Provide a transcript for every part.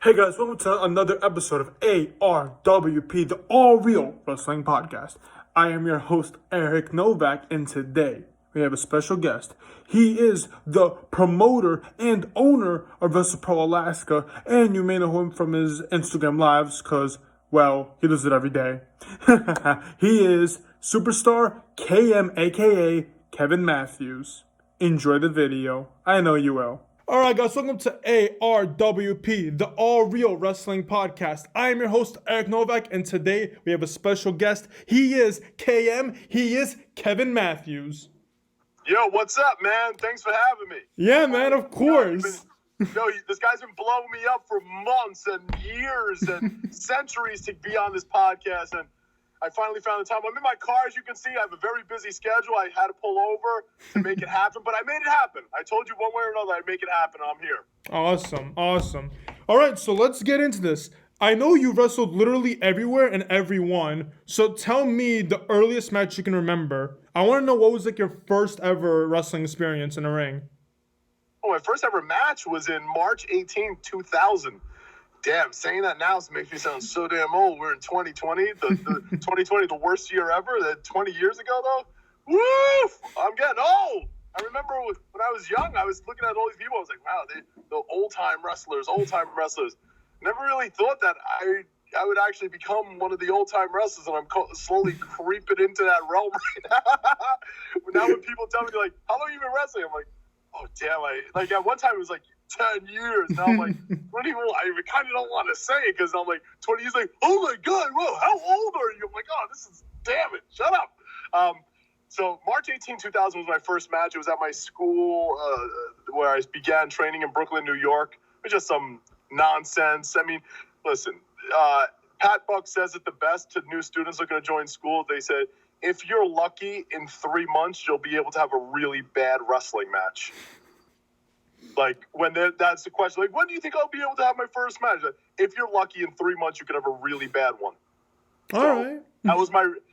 Hey guys, welcome to another episode of ARWP, the All Real Wrestling Podcast. I am your host, Eric Novak, and today we have a special guest. He is the promoter and owner of Wrestle Pro Alaska, and you may know him from his Instagram lives because, well, he does it every day. He is Superstar KM, aka Kevin Matthews. Enjoy the video. I know you will. Alright guys, welcome to ARWP, the All Real Wrestling Podcast. I am your host, Eric Novak, and today we have a special guest. He is KM, he is Kevin Matthews. Yo, what's up, man? Thanks for having me. Yeah, man, of course. This guy's been blowing me up for months and years and centuries to be on this podcast, and I finally found the time. I'm in my car, as you can see. I have a very busy schedule. I had to pull over to make it happen, but I made it happen. I told you one way or another I'd make it happen. I'm here. Awesome. All right, so let's get into this. I know you wrestled literally everywhere and everyone, so tell me the earliest match you can remember. I want to know what was like your first ever wrestling experience in a ring. Oh, my first ever match was in March 18, 2000. Damn, saying that now makes me sound so damn old. We're in 2020, the 2020, the worst year ever. That 20 years ago, though. Woof! I'm getting old. I remember when I was young, I was looking at all these people. I was like, wow, the old-time wrestlers. Never really thought that I would actually become one of the old-time wrestlers, and I'm slowly creeping into that realm right now. Now when people tell me, like, how long have you been wrestling? I'm like, oh, damn. At one time, it was like 10 years. Now I'm like, I kind of don't want to say it because I'm like, 20 years, like, oh my God, whoa, how old are you? I'm like, oh, damn it, shut up. So March 18, 2000 was my first match. It was at my school where I began training in Brooklyn, New York. It was just some nonsense. I mean, listen, Pat Buck says it the best to new students looking to join school. They said, if you're lucky, in 3 months, you'll be able to have a really bad wrestling match. Like, that's the question. Like, when do you think I'll be able to have my first match? Like, if you're lucky, in 3 months, you could have a really bad one. All right. That was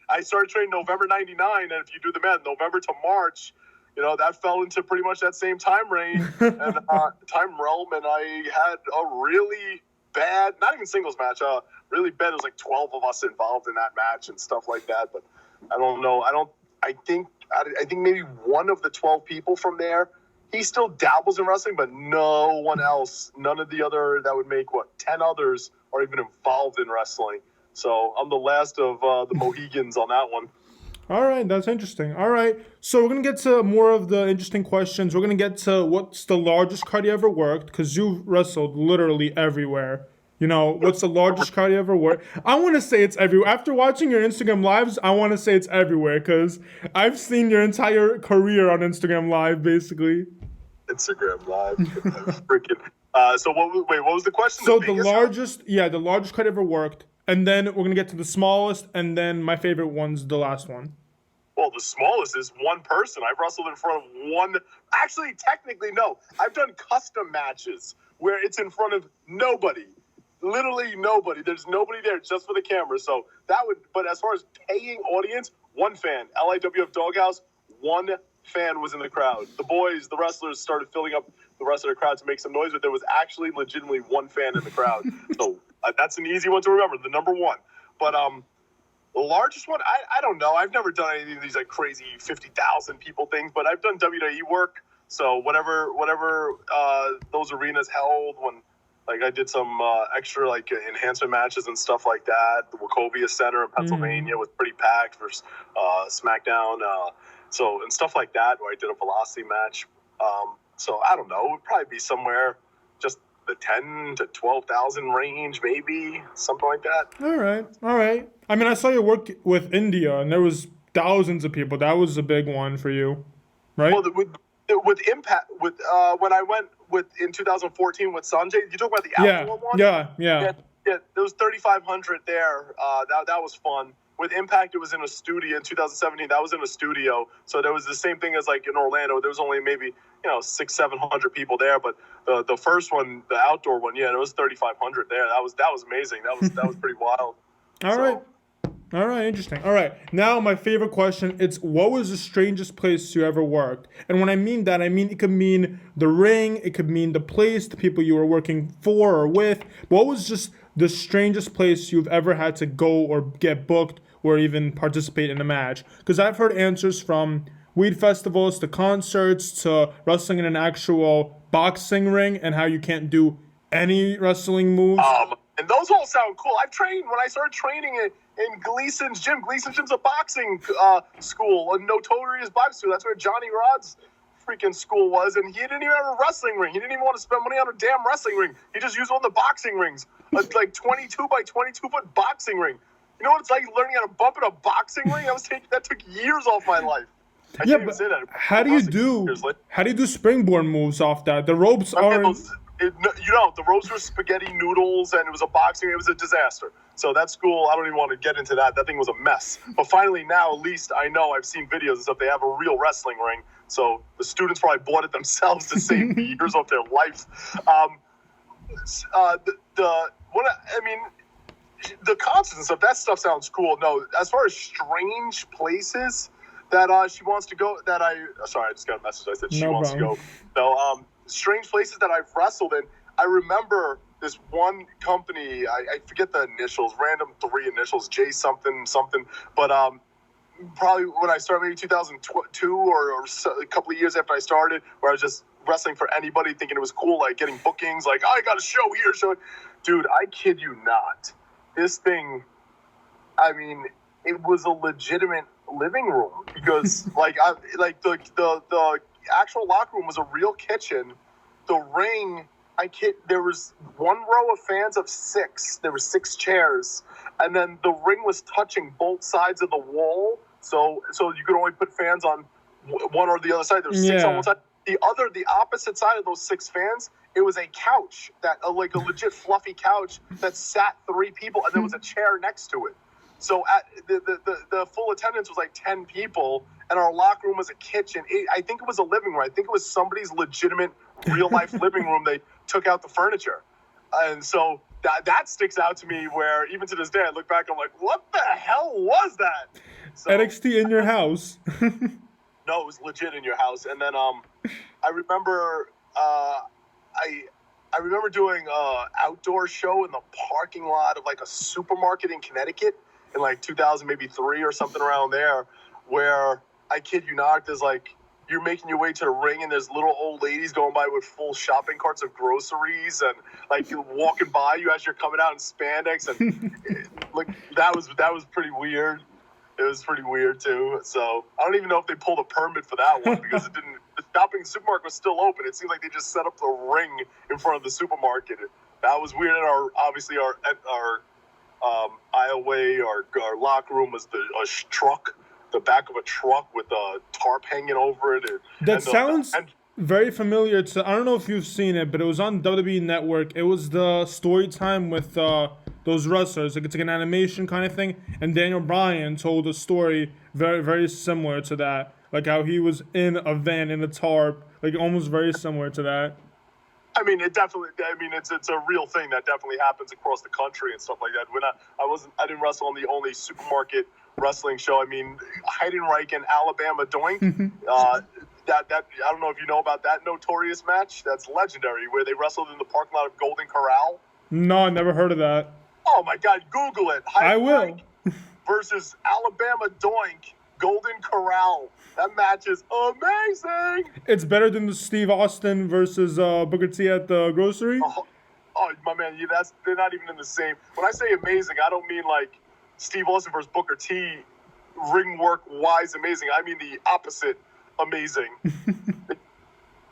I started training November 99, and if you do the math, November to March, that fell into pretty much that same time range and time realm, and I had a really bad, not even singles match, really bad. There was like 12 of us involved in that match and stuff like that, but I don't know. I think maybe one of the 12 people from there, he still dabbles in wrestling, but no one else, none of the other, that would make, 10 others are even involved in wrestling. So I'm the last of the Mohegans on that one. All right, that's interesting. All right, so we're going to get to more of the interesting questions. We're going to get to what's the largest card you ever worked, because you wrestled literally everywhere. What's the largest card you ever worked? I want to say it's everywhere. After watching your Instagram lives, I want to say it's everywhere, because I've seen your entire career on Instagram Live, basically. Instagram Live. Freaking. So what was the question? So the largest card ever worked, and then we're gonna get to the smallest, and then my favorite one's the last one. Well, the smallest is one person. I've wrestled in front of one. Actually, technically, no. I've done custom matches where it's in front of nobody, literally nobody. There's nobody there, just for the camera. So but as far as paying audience, one fan. LIWF Doghouse, one fan was in the crowd. The wrestlers started filling up the rest of the crowd to make some noise, but there was actually legitimately one fan in the crowd. So that's an easy one to remember, the number one. But the largest one, I don't know. I've never done any of these like crazy 50,000 people things, but I've done WWE work. So whatever those arenas held, when like I did some extra like enhancement matches and stuff like that. The Wachovia Center in Pennsylvania was pretty packed for SmackDown. And stuff like that, where I did a Velocity match. So I don't know. It would probably be somewhere just the 10 to 12,000 range, maybe something like that. All right. I mean, I saw your work with India, and there was thousands of people. That was a big one for you, right? Well, with Impact, when I went in 2014 with Sanjay, you talk about the outdoor one? Yeah. There was 3,500 there. That was fun. With Impact, it was in a studio. In 2017, that was in a studio. So there was the same thing as like in Orlando. There was only maybe 600-700 people there. But the first one, the outdoor one, there was 3,500 there. That was amazing. That was pretty wild. All right, interesting. All right, now my favorite question, it's what was the strangest place you ever worked? And when I mean that, I mean it could mean the ring, it could mean the place, the people you were working for or with. What was just the strangest place you've ever had to go or get booked or even participate in a match? Because I've heard answers from weed festivals to concerts to wrestling in an actual boxing ring and how you can't do any wrestling moves. And those all sound cool. I've trained when I started training in Gleason's gym. Gleason's gym's a boxing school, a notorious boxing school. That's where Johnny Rod's freaking school was, and he didn't even have a wrestling ring. He didn't even want to spend money on a damn wrestling ring. He just used one of the boxing rings, like 22 by 22 foot boxing ring. You know what it's like learning how to bump in a boxing ring? That took years off my life. Yeah, but how do you do springboard moves off that? The ropes are. The ropes were spaghetti noodles, and it was a boxing. It was a disaster. So that school, I don't even want to get into that. That thing was a mess. But finally, now at least I know I've seen videos and stuff. They have a real wrestling ring. So the students probably bought it themselves to save years of their life. The concerts and stuff. That stuff sounds cool. No, as far as strange places that she wants to go, sorry, I just got a message. I said she wants to go. No, strange places that I've wrestled in. I remember this one company, I forget the initials, random 3 initials, J something, but probably when I started, maybe 2002 or a couple of years after I started, where I was just wrestling for anybody, thinking it was cool, like getting bookings, like, I got a show here, Dude, I kid you not. This thing, it was a legitimate living room because, the actual locker room was a real kitchen. The ring, there was one row of fans of 6. There were 6 chairs, and then the ring was touching both sides of the wall. So you could only put fans on one or the other side. There was 6 on one side. The opposite side of those 6 fans, it was a couch like a legit fluffy couch that sat 3 people, and there was a chair next to it. So at the full attendance was like 10 people, and our locker room was a kitchen. I think it was a living room. I think it was somebody's legitimate real-life living room. They took out the furniture. And so that sticks out to me, where even to this day I look back, I'm like, what the hell was that? So, NXT in your house. No, it was legit in your house. And then I remember I remember doing an outdoor show in the parking lot of like a supermarket in Connecticut in like 2000, maybe 3 or something around there, where I kid you not, there's like, you're making your way to the ring and there's little old ladies going by with full shopping carts of groceries and like walking by you as you're coming out in spandex, and like that was pretty weird. It was pretty weird too. So I don't even know if they pulled a permit for that one because the shopping supermarket was still open. It seemed like they just set up the ring in front of the supermarket. That was weird. And our aisleway, our locker room was a truck, the back of a truck with a tarp hanging over it. That sounds very familiar to, I don't know if you've seen it, but it was on WWE Network. It was the story time with those rustlers. Like, it's like an animation kind of thing. And Daniel Bryan told a story very, very similar to that. Like how he was in a van in a tarp, like almost very similar to that. I mean, it's a real thing that definitely happens across the country and stuff like that. When I didn't wrestle on the only supermarket wrestling show. I mean, Heidenreich and Alabama Doink. That I don't know if you know about that notorious match. That's legendary, where they wrestled in the parking lot of Golden Corral. No, I never heard of that. Oh my God, Google it. I will. Versus Alabama Doink, Golden Corral. That match is amazing. It's better than the Steve Austin versus Booker T at the grocery. Oh my man, they're not even in the same. When I say amazing, I don't mean like Steve Austin versus Booker T, ring work wise amazing. I mean the opposite, amazing.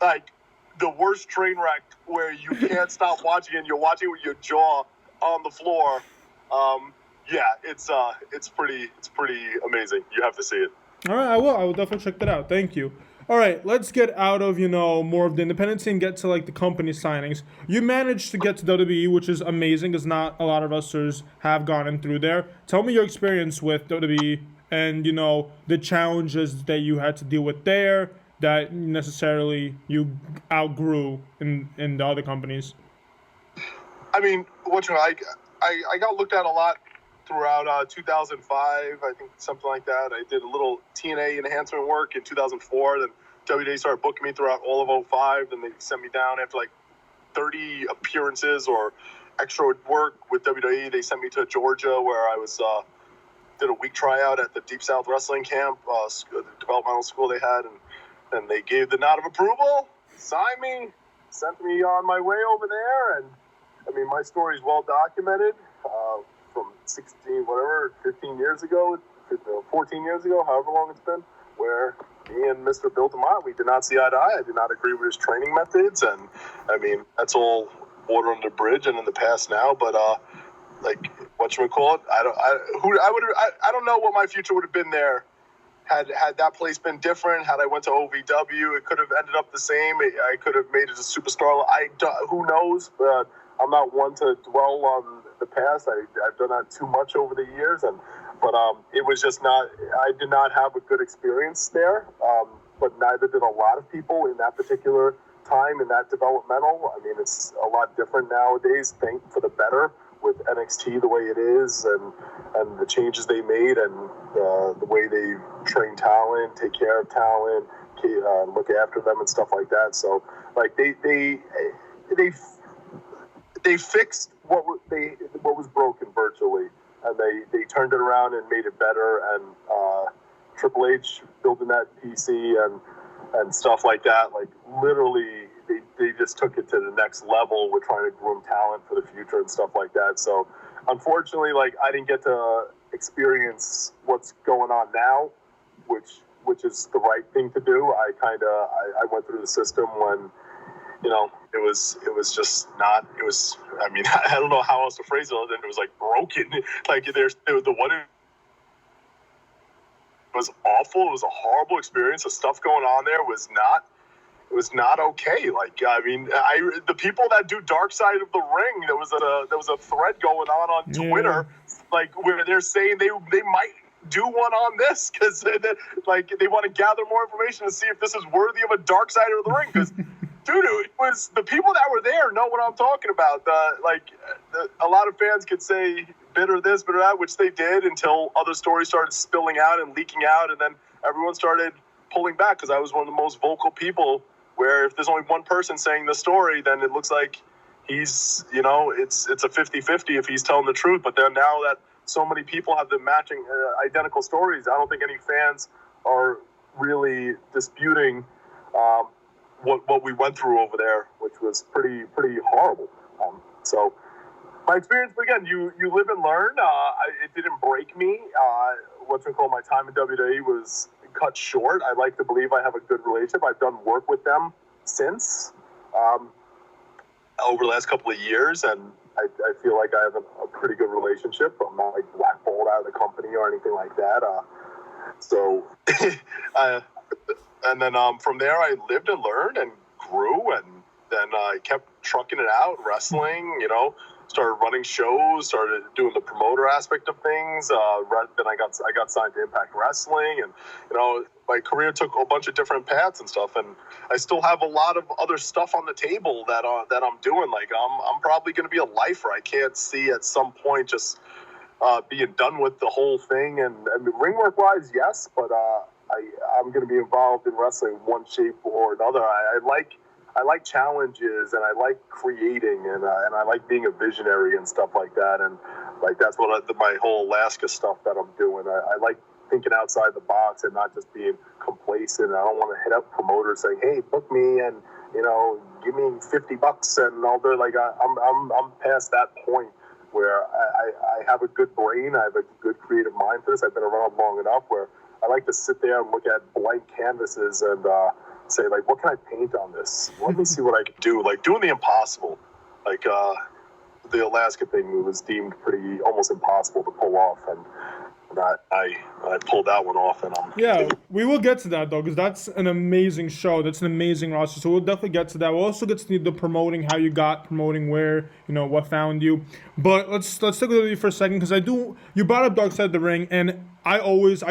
Like the worst train wreck where you can't stop watching and you're watching with your jaw on the floor. Yeah, it's pretty amazing. You have to see it. All right, I will definitely check that out. Thank you. All right, let's get out of, more of the independent scene and get to like the company signings. You managed to get to WWE, which is amazing because not a lot of wrestlers have gotten through there. Tell me your experience with WWE and, the challenges that you had to deal with there that necessarily you outgrew in the other companies. I mean, I got looked at a lot throughout 2005, I think something like that. I did a little TNA enhancement work in 2004. Then WWE started booking me throughout all of 05. Then they sent me down after like 30 appearances or extra work with WWE. They sent me to Georgia where I was did a week tryout at the Deep South Wrestling Camp, the developmental school they had, and they gave the nod of approval, signed me, sent me on my way over there. And I mean, my story is well documented. From 15 years ago, 14 years ago, however long it's been, where me and Mr. Biltamont, we did not see eye to eye. I did not agree with his training methods, and I mean, that's all water under the bridge and in the past now. But like whatchamacallit, I don't know what my future would have been there had that place been different. Had I went to OVW, it could have ended up the same. I could have made it a superstar. Who knows? But I'm not one to dwell on the past. I've done that too much over the years, but it was just not. I did not have a good experience there, but neither did a lot of people in that particular time in that developmental. I mean, it's a lot different nowadays. Think for the better with NXT the way it is, and the changes they made, and the way they train talent, take care of talent, look after them, and stuff like that. So, like they fixed what was broken virtually, and they turned it around and made it better. And Triple H building that PC and stuff like that, like literally they just took it to the next level with trying to groom talent for the future and stuff like that. So unfortunately, like I didn't get to experience what's going on now, which is the right thing to do. I went through the system when, you know, it was just not, it was, I mean, I don't know how else to phrase it other than it was like broken. Like the one, it was awful. It was a horrible experience. The stuff going on there was not okay. Like, I mean, the people that do Dark Side of the Ring, there was a thread going on Twitter, like where they're saying they might do one on this because like they want to gather more information to see if this is worthy of a Dark Side of the Ring. Because dude, it was the people that were there know what I'm talking about. A lot of fans could say bitter this, bitter that, which they did until other stories started spilling out and leaking out, and then everyone started pulling back because I was one of the most vocal people. Where if there's only one person saying the story, then it looks like he's, you know, it's a 50-50 if he's telling the truth. But then now that so many people have the matching identical stories, I don't think any fans are really disputing what we went through over there, which was pretty horrible. So my experience, but again, you live and learn. It didn't break me. My time in WWE was cut short. I like to believe I have a good relationship. I've done work with them since over the last couple of years, and I feel like I have a pretty good relationship. I'm not like blackballed out of the company or anything like that. And then from there I lived and learned and grew, and then I kept trucking it out, wrestling, you know, started running shows, started doing the promoter aspect of things. Then I got signed to Impact Wrestling, and you know, my career took a bunch of different paths and stuff. And I still have a lot of other stuff on the table that I'm doing. Like I'm probably going to be a lifer. I can't see at some point just being done with the whole thing. And ring work wise, yes, but I'm going to be involved in wrestling one shape or another. I like challenges, and I like creating, and I like being a visionary and stuff like that. And like that's what my whole Alaska stuff that I'm doing. I like thinking outside the box and not just being complacent. I don't want to hit up promoters saying, "Hey, book me," and you know, give me $50 and all. They're like, I'm past that point where I have a good brain. I have a good creative mind for this. I've been around long enough where I like to sit there and look at blank canvases and say, like, what can I paint on this? Let me see what I can do. Like, doing the impossible. Like, the Alaska thing was deemed pretty almost impossible to pull off, and I pulled that one off. And we will get to that, though, because that's an amazing show. That's an amazing roster. So we'll definitely get to that. We'll also get to the promoting, how you got promoting, where, you know, what found you. But let's stick with you for a second, because you brought up Dark Side of the Ring, and I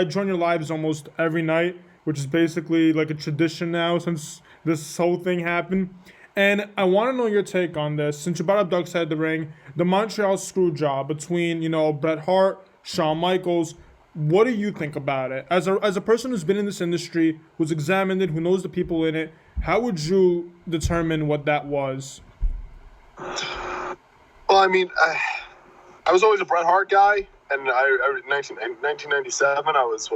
join your lives almost every night, which is basically like a tradition now since this whole thing happened. And I want to know your take on this. Since you brought up Dark Side of the Ring, the Montreal Screwjob between, Bret Hart, Shawn Michaels. What do you think about it? As a person who's been in this industry, who's examined it, who knows the people in it, how would you determine what that was? Well, I mean, I was always a Bret Hart guy, and in 1997, I was,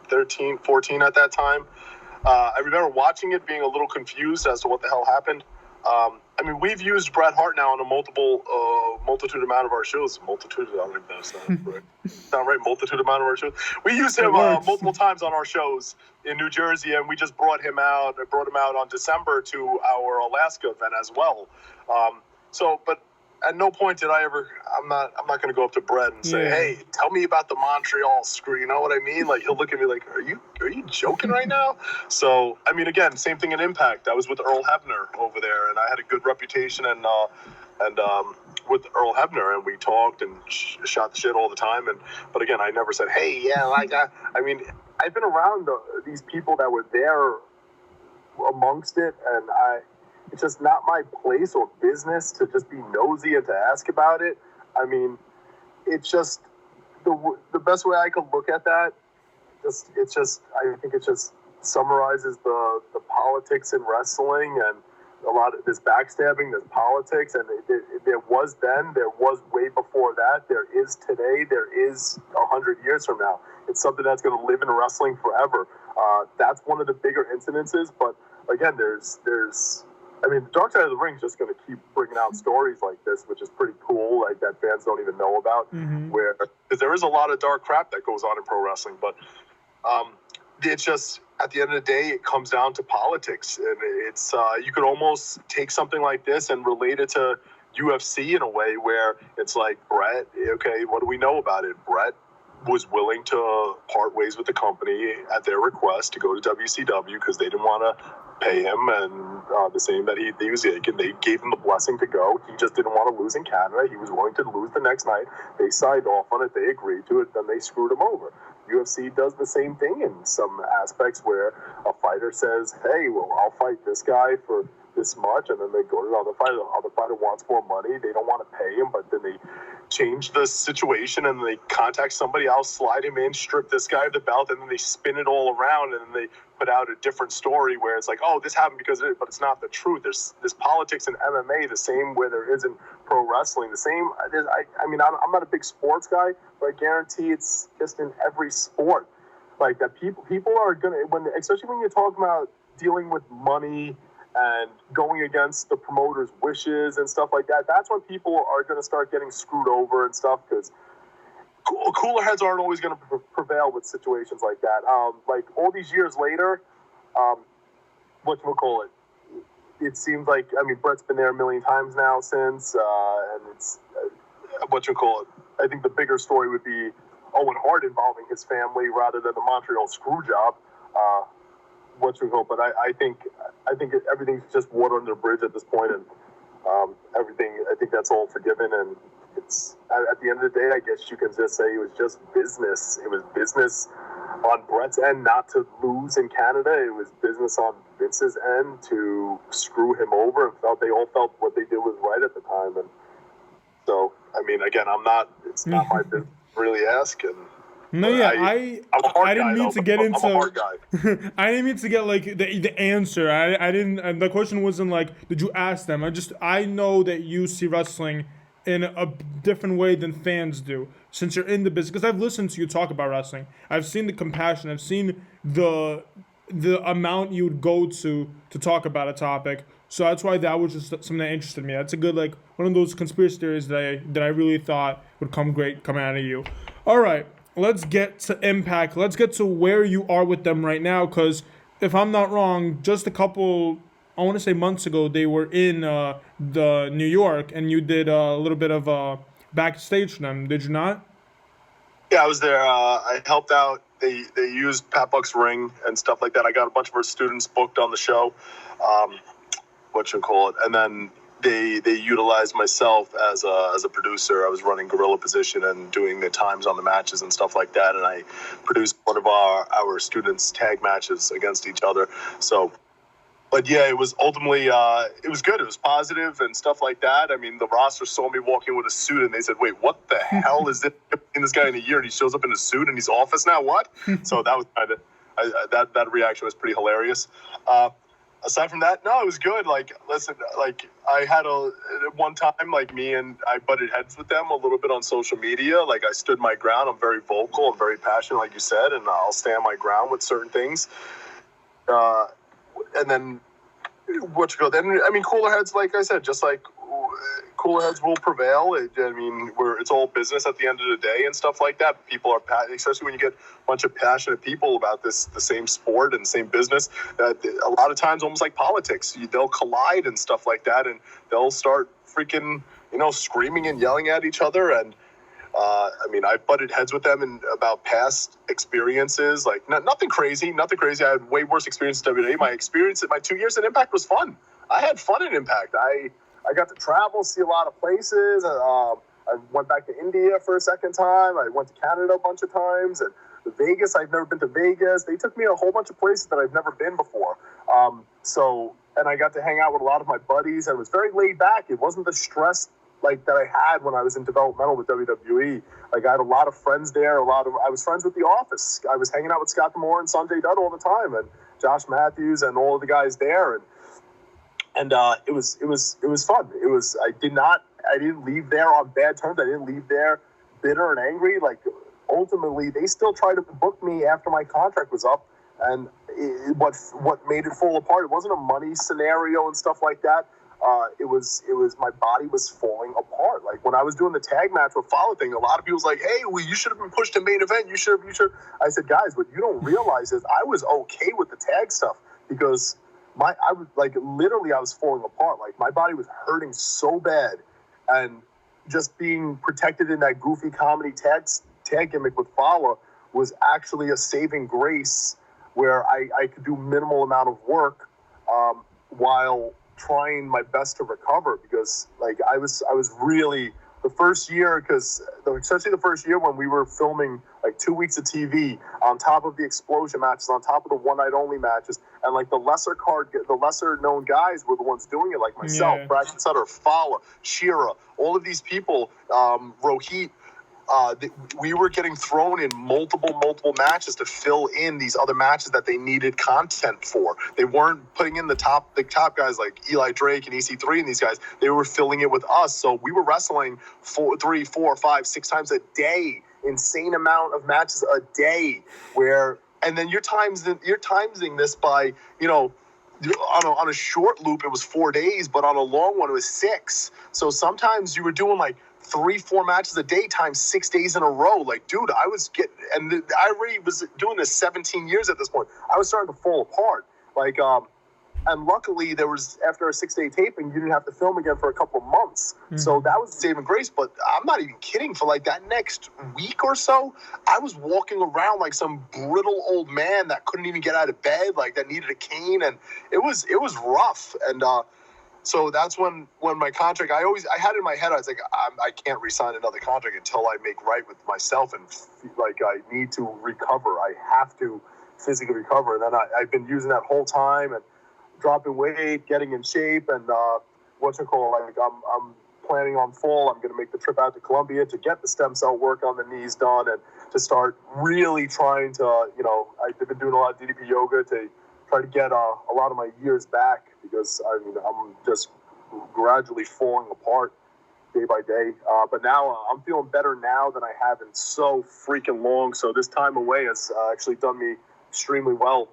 13, 14 at that time. I remember watching it, being a little confused as to what the hell happened. I mean, we've used Bret Hart now on a multitude amount of our shows. Multitude, I don't even know if that's right. Sound right? Multitude amount of our shows. We used him multiple times on our shows in New Jersey, and we just brought him out. I brought him out on December to our Alaska event as well. But at no point did I ever. I'm not going to go up to Bret and say, "Hey, tell me about the Montreal Screw." You know what I mean? Like, he'll look at me like, "Are you joking right now?" So, I mean, again, same thing in Impact. I was with Earl Hebner over there, and I had a good reputation and with Earl Hebner, and we talked and shot the shit all the time. But again, I never said, "Hey, yeah, like I mean, I've been around these people that were there amongst it, and it's just not my place or business to just be nosy and to ask about it. I mean, it's just the best way I could look at that. I think it just summarizes the politics in wrestling and a lot of this backstabbing, this politics, and there was then, there was way before that, there is today, there is 100 years from now. It's something that's going to live in wrestling forever. That's one of the bigger incidences, but again, I mean, the Dark Side of the Ring is just going to keep bringing out stories like this, which is pretty cool, like that fans don't even know about, because there is a lot of dark crap that goes on in pro wrestling, but it's just, at the end of the day, it comes down to politics, and it's you could almost take something like this and relate it to UFC in a way where it's like, Bret, okay, what do we know about it? Bret was willing to part ways with the company at their request to go to WCW because they didn't want to pay him, and the same that he was taking. They gave him the blessing to go. He just didn't want to lose in Canada. He was willing to lose the next night. They signed off on it. They agreed to it. Then they screwed him over. UFC does the same thing in some aspects where a fighter says, "Hey, well, I'll fight this guy for this much," and then they go to the other fighter. The other fighter wants more money. They don't want to pay him, but then they change the situation and they contact somebody else, slide him in, strip this guy of the belt, and then they spin it all around, and then they put out a different story where it's like, oh, this happened because of it, but it's not the truth. There's politics in MMA the same way there is in pro wrestling. The same. I mean, I'm not a big sports guy, but I guarantee it's just in every sport like that. People are gonna, especially when you're talking about dealing with money and going against the promoter's wishes and stuff like that, that's when people are going to start getting screwed over and stuff, because cooler heads aren't always going to prevail with situations like that. Like, all these years later, it seems like, I mean, Bret's been there a million times now since, and it's, I think the bigger story would be Owen Hart involving his family rather than the Montreal Screwjob. But I think everything's just water under the bridge at this point, and everything. I think that's all forgiven, and it's at the end of the day, I guess you can just say it was just business. It was business on Bret's end not to lose in Canada. It was business on Vince's end to screw him over, and they all felt what they did was right at the time. And so, I mean, again, it's not my business to really ask. And no, yeah, I didn't mean to get into. I'm a hard guy. I didn't mean to get like the answer. I didn't. And the question wasn't like, did you ask them? I know that you see wrestling in a different way than fans do, since you're in the business. Because I've listened to you talk about wrestling. I've seen the compassion. I've seen the amount you would go to talk about a topic. So that's why that was just something that interested me. That's a good, like, one of those conspiracy theories that I really thought would come out of you. All right. Let's get to Impact. Let's get to where you are with them right now, because if I'm not wrong, just a couple, I want to say months ago, they were in the New York, and you did a little bit of backstage for them. Did you not? Yeah, I was there. I helped out. They used Pat Buck's ring and stuff like that. I got a bunch of our students booked on the show. And then they utilized myself as a producer. I was running gorilla position and doing the times on the matches and stuff like that, and I produced one of our students' tag matches against each other. So But yeah, it was ultimately it was good. It was positive and stuff like that. I mean, the roster saw me walking with a suit, and they said, "Wait, what the hell is this? In this guy in a year, and he shows up in a suit, and he's office now. What?" So that was kind of that reaction was pretty hilarious. Aside from that, no, it was good. Like, listen, like I had one time, like me and I butted heads with them a little bit on social media. Like I stood my ground. I'm very vocal. I'm very passionate, like you said, and I'll stand my ground with certain things. And then then I mean, cooler heads, like I said, just like cooler heads will prevail. It's all business at the end of the day and stuff like that. People are especially when you get a bunch of passionate people about the same sport and the same business. A lot of times, almost like politics, they'll collide and stuff like that, and they'll start freaking screaming and yelling at each other. And I butted heads with them about past experiences, like nothing crazy. I had way worse experiences in WWE. My 2 years in Impact was fun. I had fun in Impact. I got to travel, see a lot of places. I went back to India for a second time. I went to Canada a bunch of times. And Vegas, I've never been to Vegas. They took me a whole bunch of places that I've never been before. And I got to hang out with a lot of my buddies. And it was very laid back. It wasn't the stress like that I had when I was in developmental with WWE. Like I had a lot of friends there. I was friends with The Office. I was hanging out with Scott D'Amore and Sanjay Dutt all the time, and Josh Matthews and all of the guys there. And it was fun. I didn't leave there on bad terms. I didn't leave there bitter and angry. Like ultimately, they still tried to book me after my contract was up. And what made it fall apart? It wasn't a money scenario and stuff like that. It was my body was falling apart. Like when I was doing the tag match with Follow thing, a lot of people was like, "Hey, well, you should have been pushed to main event. You should." I said, "Guys, what you don't realize is I was okay with the tag stuff because I was falling apart. Like my body was hurting so bad, and just being protected in that goofy comedy tag gimmick with Follow was actually a saving grace where I could do minimal amount of work while trying my best to recover, because like I was really the first year, especially the first year when we were filming like 2 weeks of TV on top of the explosion matches, on top of the one night only matches, and like the lesser known guys were the ones doing it, like myself, Brad Sutter, Fowler, Shira, all of these people, Rohit. We were getting thrown in multiple matches to fill in these other matches that they needed content for. They weren't putting in the top guys like Eli Drake and EC3 and these guys. They were filling it with us. So we were wrestling 3, 4, 5, 6 times a day, insane amount of matches a day. And then you're timesing this by, on a short loop it was 4 days, but on a long one it was 6. So sometimes you were doing like 3, 4 matches a day times 6 days in a row. Like, dude, I already was doing this 17 years at this point. I was starting to fall apart. Like, and luckily there was, after a 6-day taping, you didn't have to film again for a couple of months. Mm-hmm. So that was a saving grace. But I'm not even kidding. For like that next week or so, I was walking around like some brittle old man that couldn't even get out of bed, like that needed a cane. And it was rough. And, so that's when my contract, I had in my head, I was like, I can't re-sign another contract until I make right with myself, and like I need to recover. I have to physically recover. And then I've been using that whole time and dropping weight, getting in shape, and I'm planning on fall. I'm going to make the trip out to Colombia to get the stem cell work on the knees done and to start really trying to, I've been doing a lot of DDP yoga to try to get a lot of my years back, because I'm just gradually falling apart day by day. But now I'm feeling better now than I have in so freaking long. So this time away has actually done me extremely well.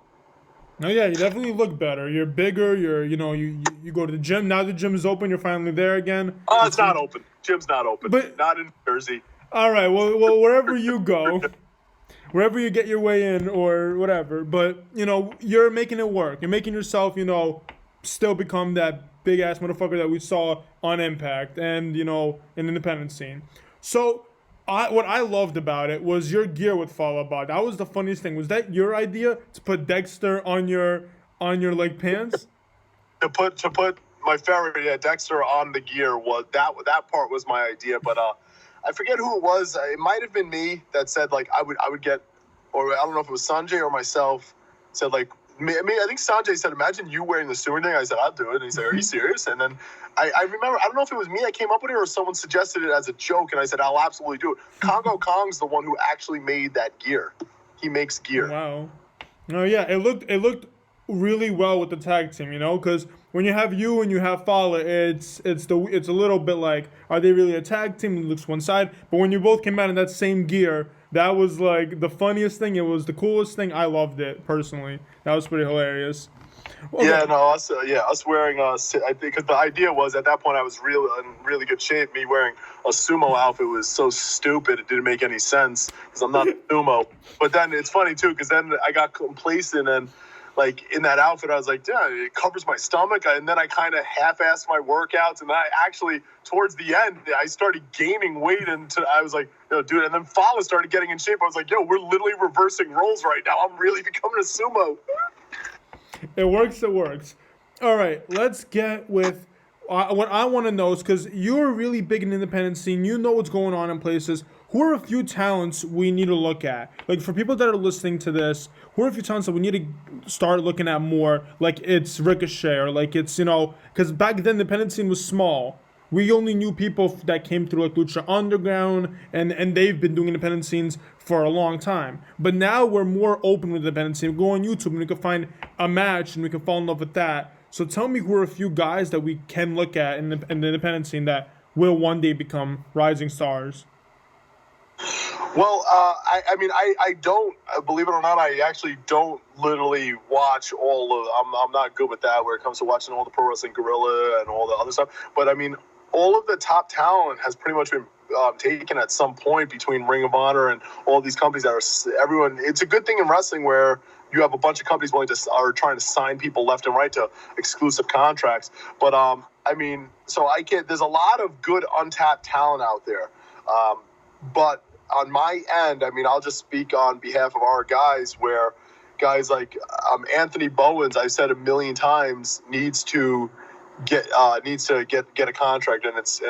No, yeah, you definitely look better. You're bigger. You go to the gym. Now the gym is open. You're finally there again. It's not open. Gym's not open. But not in Jersey. All right. Well, wherever you go. Wherever you get your way in or whatever, but, you're making it work. You're making yourself, still become that big-ass motherfucker that we saw on Impact and, in the independent scene. So, what I loved about it was your gear with Fall Out. That was the funniest thing. Was that your idea, to put Dexter on your like pants? to put my Ferry, Dexter on the gear, was that part was my idea, but I forget who it was. It might have been me that said, like, I would get, or I don't know if it was Sanjay or myself, said, like, I think Sanjay said, imagine you wearing the sewer thing. I said, I'll do it. And he said, are you serious? And then I remember, I don't know if it was me that came up with it or someone suggested it as a joke. And I said, I'll absolutely do it. Congo Kong's the one who actually made that gear. He makes gear. Wow. Oh yeah, it looked really well with the tag team, because when you have you and you have Fowler, it's a little bit like, are they really a tag team? It looks one side, but when you both came out in that same gear, that was like the funniest thing. It was the coolest thing. I loved it personally. That was pretty hilarious. Okay. Yeah, no, us wearing I think because the idea was at that point I was in really good shape. Me wearing a sumo outfit was so stupid it didn't make any sense because I'm not sumo. But then it's funny too because then I got complacent and like in that outfit I was like, yeah, it covers my stomach, and then I kind of half-assed my workouts, and I actually towards the end I started gaining weight, and I was like, yo, dude, and then Fala started getting in shape. I was like, yo, we're literally reversing roles right now. I'm really becoming a sumo. It works. All right, let's get with what I want to know is because you're really big in the independent scene. You know what's going on in places. Who are a few talents we need to look at? Like for people that are listening to this, who are a few talents that we need to start looking at more? Like it's Ricochet or like it's, because back then the independent scene was small. We only knew people that came through like Lucha Underground, and they've been doing independent scenes for a long time. But now we're more open with the independent scene. We go on YouTube and we can find a match and we can fall in love with that. So tell me who are a few guys that we can look at in the independent scene that will one day become rising stars. Well, I don't, believe it or not, I actually don't literally watch all of, I'm not good with that where it comes to watching all the Pro Wrestling Guerrilla and all the other stuff. But I mean, all of the top talent has pretty much been taken at some point between Ring of Honor and all these companies that are everyone. It's a good thing in wrestling where you have a bunch of companies are trying to sign people left and right to exclusive contracts. But there's a lot of good untapped talent out there. But on my end, I'll just speak on behalf of our guys where guys like Anthony Bowens, I've said a million times, needs to get a contract, and it's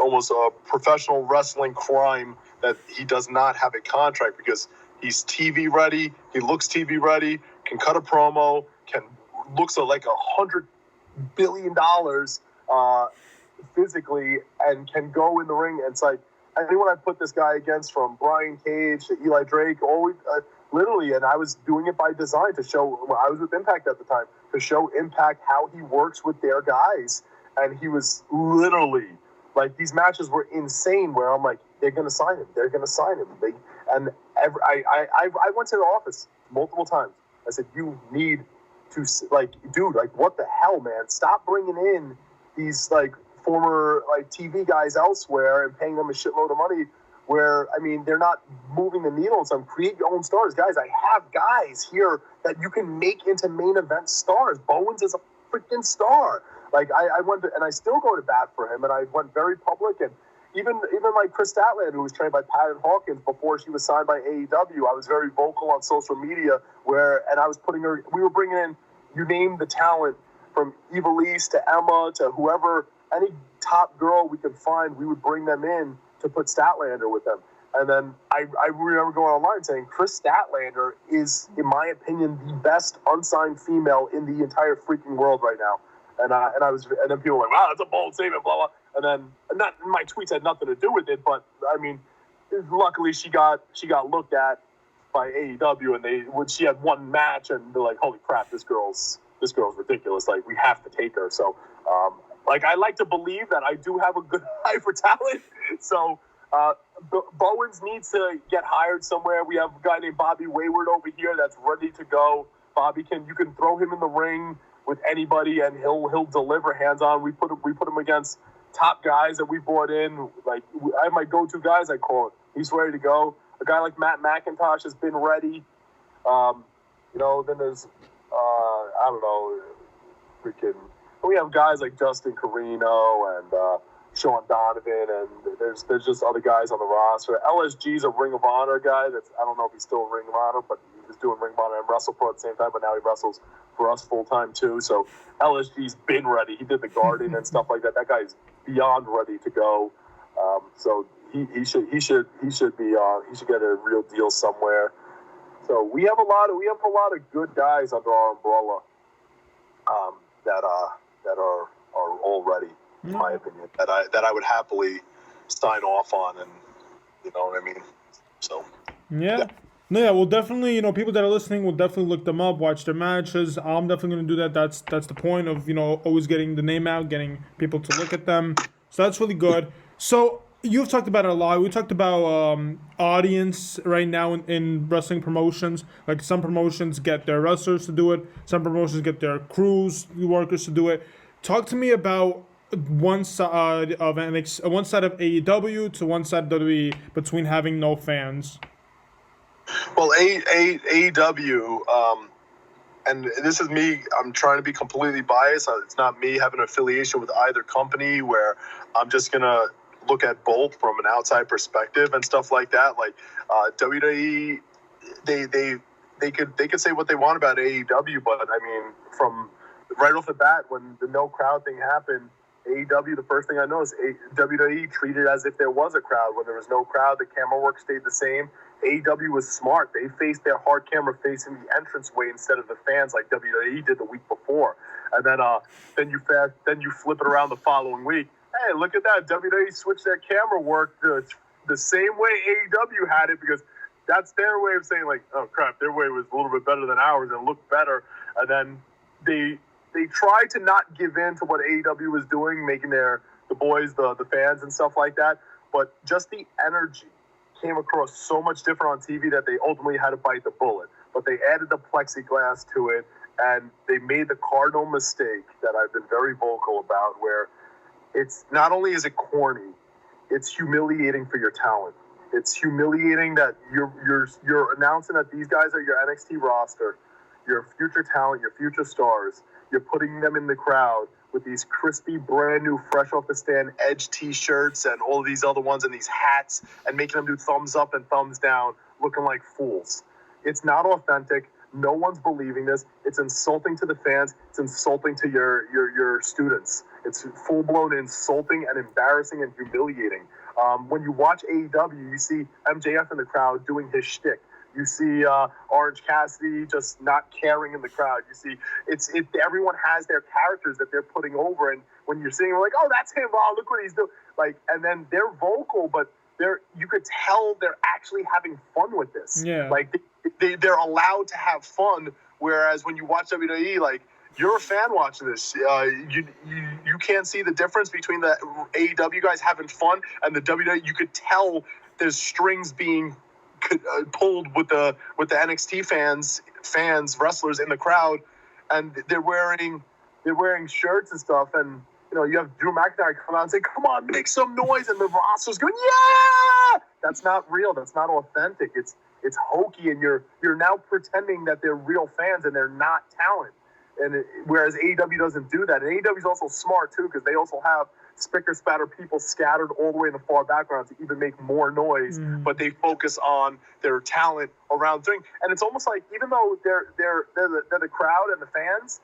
almost a professional wrestling crime that he does not have a contract because he's TV ready, he looks TV ready, can cut a promo, looks like $100 billion physically, and can go in the ring. And it's like anyone I put this guy against, from Brian Cage to Eli Drake, always literally, and I was doing it by design to show. I was with Impact at the time to show Impact how he works with their guys, and he was literally like, these matches were insane. Where I'm like, they're gonna sign him. I went to the office multiple times. I said, you need to, like, dude, like, what the hell, man? Stop bringing in these like former like TV guys elsewhere and paying them a shitload of money. Where, they're not moving the needle. So create your own stars. Guys, I have guys here that you can make into main event stars. Bowens is a freaking star. Like, I went to, and I still go to bat for him, and I went very public. And even like Chris Statlander, who was trained by Patton Hawkins before she was signed by AEW, I was very vocal on social media and I was we were bringing in, you name the talent, from Evilise to Emma to whoever, any top girl we could find, we would bring them in to put Statlander with them. And then I remember going online saying Chris Statlander is, in my opinion, the best unsigned female in the entire freaking world right now. And then people were like, wow, that's a bold statement, blah, blah. And then my tweets had nothing to do with it, but luckily she got looked at by AEW, and when she had one match, and they're like, holy crap, this girl's ridiculous. Like, we have to take her. So, I like to believe that I do have a good eye for talent. So, Bowens needs to get hired somewhere. We have a guy named Bobby Wayward over here that's ready to go. Bobby you can throw him in the ring with anybody, and he'll deliver hands on. We put him against top guys that we brought in. Like, I have my go-to guys, I call it. He's ready to go. A guy like Matt McIntosh has been ready. Then there's we have guys like Justin Carino and Sean Donovan, and there's just other guys on the roster. LSG's a Ring of Honor guy. I don't know if he's still a Ring of Honor, but he was doing Ring of Honor and WrestlePro at the same time, but now he wrestles for us full time too. So LSG's been ready. He did the Garden and stuff like that. That guy's beyond ready to go. So he should get a real deal somewhere. So we have a lot of good guys under our umbrella that are all ready, in my opinion, that I would happily sign off on, and you know what I mean. So Yeah. No, yeah, well, definitely, people that are listening will definitely look them up, watch their matches. I'm definitely going to do that. That's the point of, always getting the name out, getting people to look at them. So that's really good. So you've talked about it a lot. We talked about audience right now in wrestling promotions. Like some promotions get their wrestlers to do it. Some promotions get their crews, workers to do it. Talk to me about one side of one side of AEW to one side of WWE between having no fans. Well, AEW, and this is me, I'm trying to be completely biased. It's not me having an affiliation with either company where I'm just going to look at both from an outside perspective and stuff like that. Like WWE, they could say what they want about AEW, but I mean, from right off the bat, when the no crowd thing happened, AEW, the first thing I noticed, WWE treated it as if there was a crowd. When there was no crowd, the camera work stayed the same. AEW was smart. They faced their hard camera facing the entranceway instead of the fans like WWE did the week before. And then you flip it around the following week. Hey, look at that. WWE switched their camera work the same way AEW had it, because that's their way of saying, like, oh, crap, their way was a little bit better than ours and looked better. And then they tried to not give in to what AEW was doing, making the boys, the fans and stuff like that. But just the energy came across so much different on TV that they ultimately had to bite the bullet. But they added the plexiglass to it, and they made the cardinal mistake that I've been very vocal about, where it's not only is it corny, it's humiliating for your talent. It's humiliating that you're announcing that these guys are your NXT roster, your future talent, your future stars. You're putting them in the crowd with these crispy, brand new, fresh off the stand Edge t-shirts and all of these other ones and these hats, and making them do thumbs up and thumbs down, looking like fools. It's not authentic. No one's believing this. It's insulting to the fans. It's insulting to your students. It's full-blown insulting and embarrassing and humiliating. When you watch AEW, you see MJF in the crowd doing his shtick. You see Orange Cassidy just not caring in the crowd. You see, everyone has their characters that they're putting over, and when you're seeing, like, oh, that's him. Oh, look what he's doing. Like, and then they're vocal, but you could tell they're actually having fun with this. Yeah. Like they're allowed to have fun. Whereas when you watch WWE, like, you're a fan watching this. You can't see the difference between the AEW guys having fun and the WWE. You could tell there's strings being pulled with the NXT fans, wrestlers in the crowd, and they're wearing shirts and stuff, and you have Drew McIntyre come out and say, "Come on, make some noise," and the roster's going, "Yeah!" That's not real. That's not authentic. It's hokey, and you're now pretending that they're real fans and they're not talent. And whereas AEW doesn't do that, and AEW is also smart too, because they also have spicker spatter people scattered all the way in the far background to even make more noise, but they focus on their talent around thing. And it's almost like, even though they're the crowd and the fans,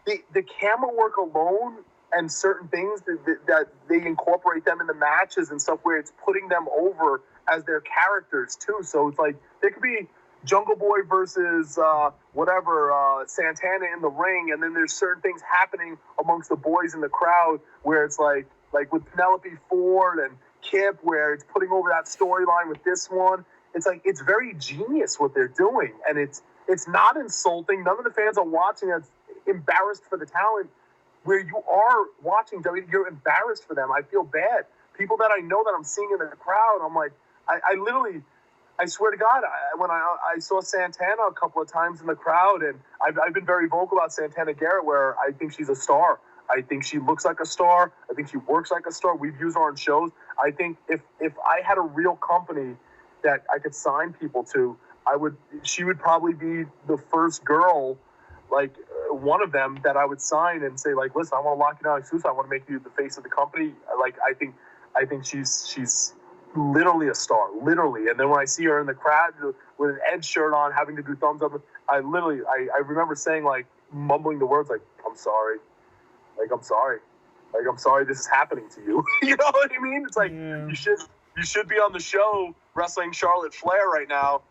the camera work alone and certain things that they incorporate them in the matches and stuff, where it's putting them over as their characters too. So it's like there could be Jungle Boy versus Santana in the ring, and then there's certain things happening amongst the boys in the crowd where it's like with Penelope Ford and Kip, where it's putting over that storyline with this one. It's like, it's very genius what they're doing, and it's not insulting. None of the fans are watching that's embarrassed for the talent. Where you are watching WWE, you're embarrassed for them. I feel bad. People that I know that I'm seeing in the crowd, I'm like, I swear to God, when I saw Santana a couple of times in the crowd, and I've been very vocal about Santana Garrett, where I think she's a star. I think she looks like a star. I think she works like a star. We've used her on shows. I think if I had a real company that I could sign people to, she would probably be the first girl, like one of them, that I would sign and say, like, listen, I want to lock you down exclusive. I want to make you the face of the company. Like, I think she's literally a star, literally. And then when I see her in the crowd with an Edge shirt on, having to do thumbs up, I remember saying, like, mumbling the words, like, I'm sorry, this is happening to you. You know what I mean? It's like, you should be on the show wrestling Charlotte Flair right now,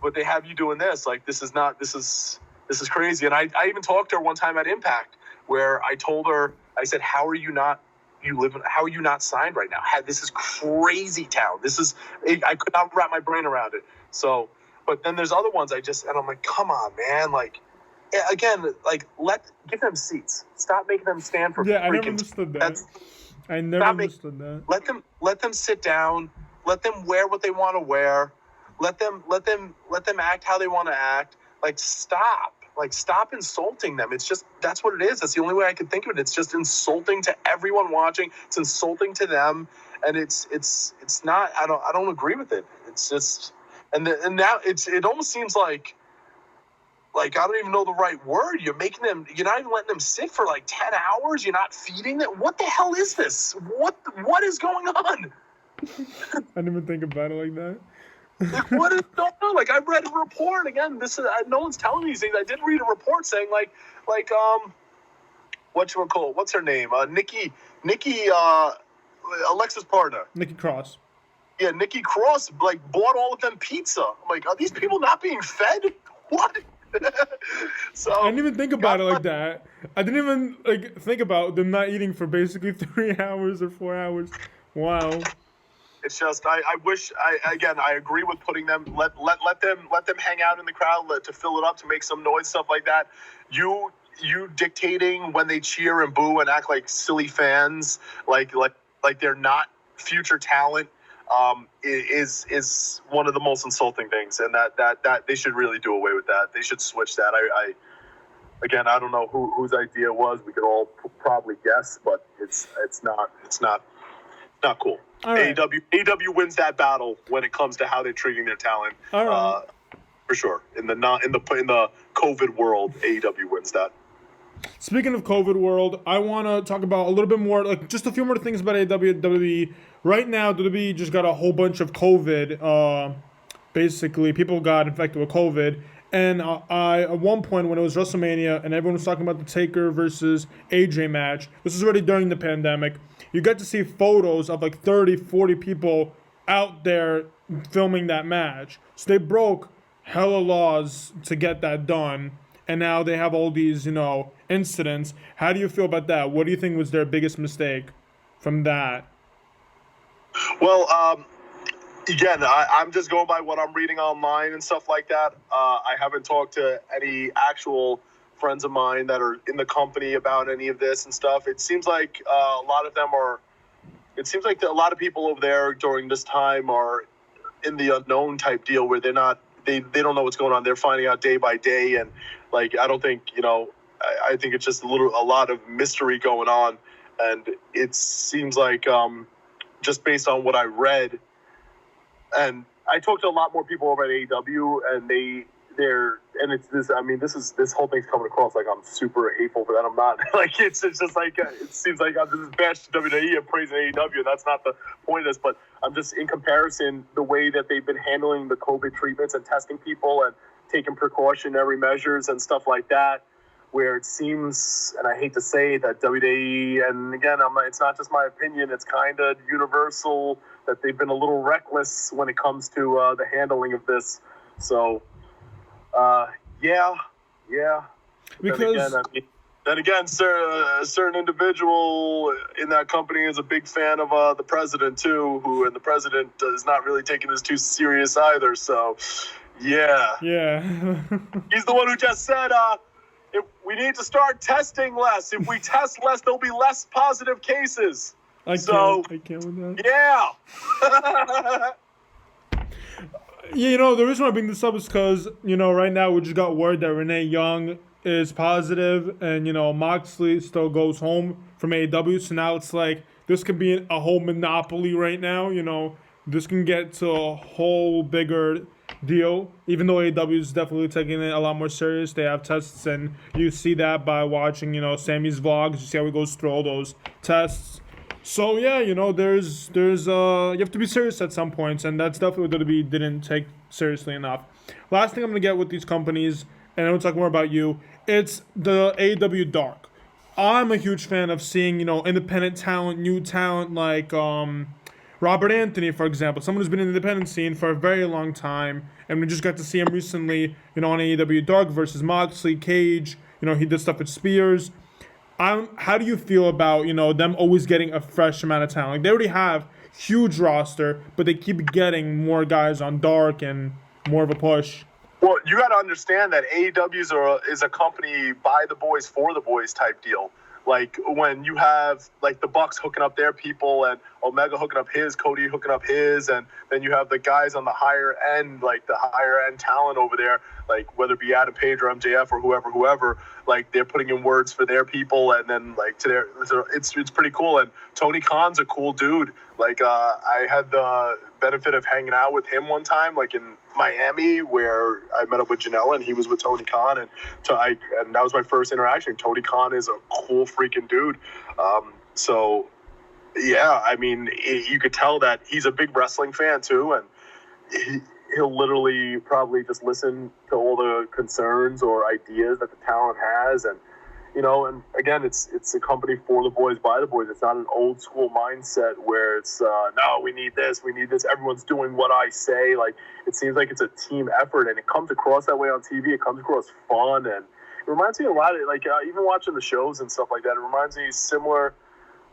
but they have you doing this. Like, this is crazy. And I even talked to her one time at Impact, where I told her, I said, how are you not signed right now? This is crazy town. I could not wrap my brain around it. So, but then there's other ones and I'm like, come on, man. Like, again, like, give them seats. Stop making them stand for. Yeah, I never understood that. Let them sit down. Let them wear what they want to wear. Let them act how they want to act. Like, stop insulting them. It's just, that's what it is. That's the only way I can think of it. It's just insulting to everyone watching. It's insulting to them, and it's not. I don't agree with it. It's just, and now it almost seems like I don't even know the right word. You're not even letting them sit for like 10 hours. You're not feeding them. What the hell is this? What is going on? I didn't even think about it like that. Like, what is going on? Like, I read a report again. No one's telling me these things. I did read a report saying whatchamacallit? What's her name? Nikki, Alexa's partner. Nikki Cross. Yeah, Nikki Cross, like, bought all of them pizza. I'm like, are these people not being fed? What? So I didn't even think about it like that. I didn't even think about them not eating for basically 3 hours or 4 hours. Wow. It's just, I wish, I agree with putting them, let them hang out in the crowd to fill it up, to make some noise, stuff like that. You dictating when they cheer and boo and act like silly fans, like they're not future talent, is one of the most insulting things, and that they should really do away with that. They should switch that. I don't know whose idea it was. We could all probably guess, but it's not cool. Right. AEW wins that battle when it comes to how they're treating their talent. Right. For sure. In the COVID world, AEW wins that. Speaking of COVID world, I want to talk about a little bit more, like just a few more things about AEW. WWE. Right now, WWE just got a whole bunch of COVID. Basically, people got infected with COVID. And at one point, when it was WrestleMania and everyone was talking about the Taker versus AJ match, this was already during the pandemic, you got to see photos of like 30, 40 people out there filming that match. So they broke hella laws to get that done. And now they have all these, incidents. How do you feel about that? What do you think was their biggest mistake from that? Well, again, I'm just going by what I'm reading online and stuff like that. I haven't talked to any actual friends of mine that are in the company about any of this and stuff. It seems like a lot of them are. It seems like a lot of people over there during this time are in the unknown type deal, where they're not. They don't know what's going on. They're finding out day by day, and like, I don't think, I think it's just a lot of mystery going on, and it seems like just based on what I read. And I talked to a lot more people over at AEW, and this whole thing's coming across like I'm super hateful for that. I'm not. Like, it's just like, it seems like I'm just bashing WWE and praising AEW, and that's not the point of this. But I'm just, in comparison, the way that they've been handling the COVID treatments and testing people and taking precautionary measures and stuff like that, where it seems, and I hate to say that WWE, and again, it's not just my opinion, it's kind of universal, that they've been a little reckless when it comes to the handling of this. So, yeah. Because then again, a certain individual in that company is a big fan of the president too, and the president is not really taking this too serious either. So, yeah. He's the one who just said, if we need to start testing less. If we test less, there'll be less positive cases. I can't with that. Yeah. Yeah, the reason why I bring this up is because, right now we just got word that Renee Young is positive, and, Moxley still goes home from AEW. So now it's like, this could be a whole monopoly right now. This can get to a whole bigger deal, even though AEW is definitely taking it a lot more serious. They have tests, and you see that by watching, Sammy's vlogs. You see how he goes through all those tests. So yeah, there's you have to be serious at some points, and that's definitely what WWE didn't take seriously enough. Last thing I'm gonna get with these companies, and I'm gonna talk more about you. It's the AEW Dark. I'm a huge fan of seeing independent talent, new talent, like Robert Anthony, for example, someone who's been in the independent scene for a very long time, and we just got to see him recently, on AEW Dark versus Moxley, Cage. He did stuff with Spears. How do you feel about, them always getting a fresh amount of talent? Like, they already have huge roster, but they keep getting more guys on Dark and more of a push. Well, you got to understand that AEW is a company by the boys for the boys type deal. Like when you have like the Bucks hooking up their people and Omega hooking up his, Cody hooking up his, and then you have the guys on the higher end, like the higher end talent over there, like whether it be Adam Page or MJF or whoever, like they're putting in words for their people, and then like it's pretty cool. And Tony Khan's a cool dude. Like I had the benefit of hanging out with him one time, like in Miami, where I met up with Janelle and he was with Tony Khan, and that was my first interaction. Tony Khan is a cool freaking dude. So yeah, I mean, you could tell that he's a big wrestling fan too, and he'll literally probably just listen to all the concerns or ideas that the talent has, and and again, it's a company for the boys, by the boys. It's not an old school mindset where it's, no, we need this. Everyone's doing what I say. Like, it seems like it's a team effort, and it comes across that way on TV. It comes across fun, and it reminds me a lot of, like, even watching the shows and stuff like that, it reminds me similar,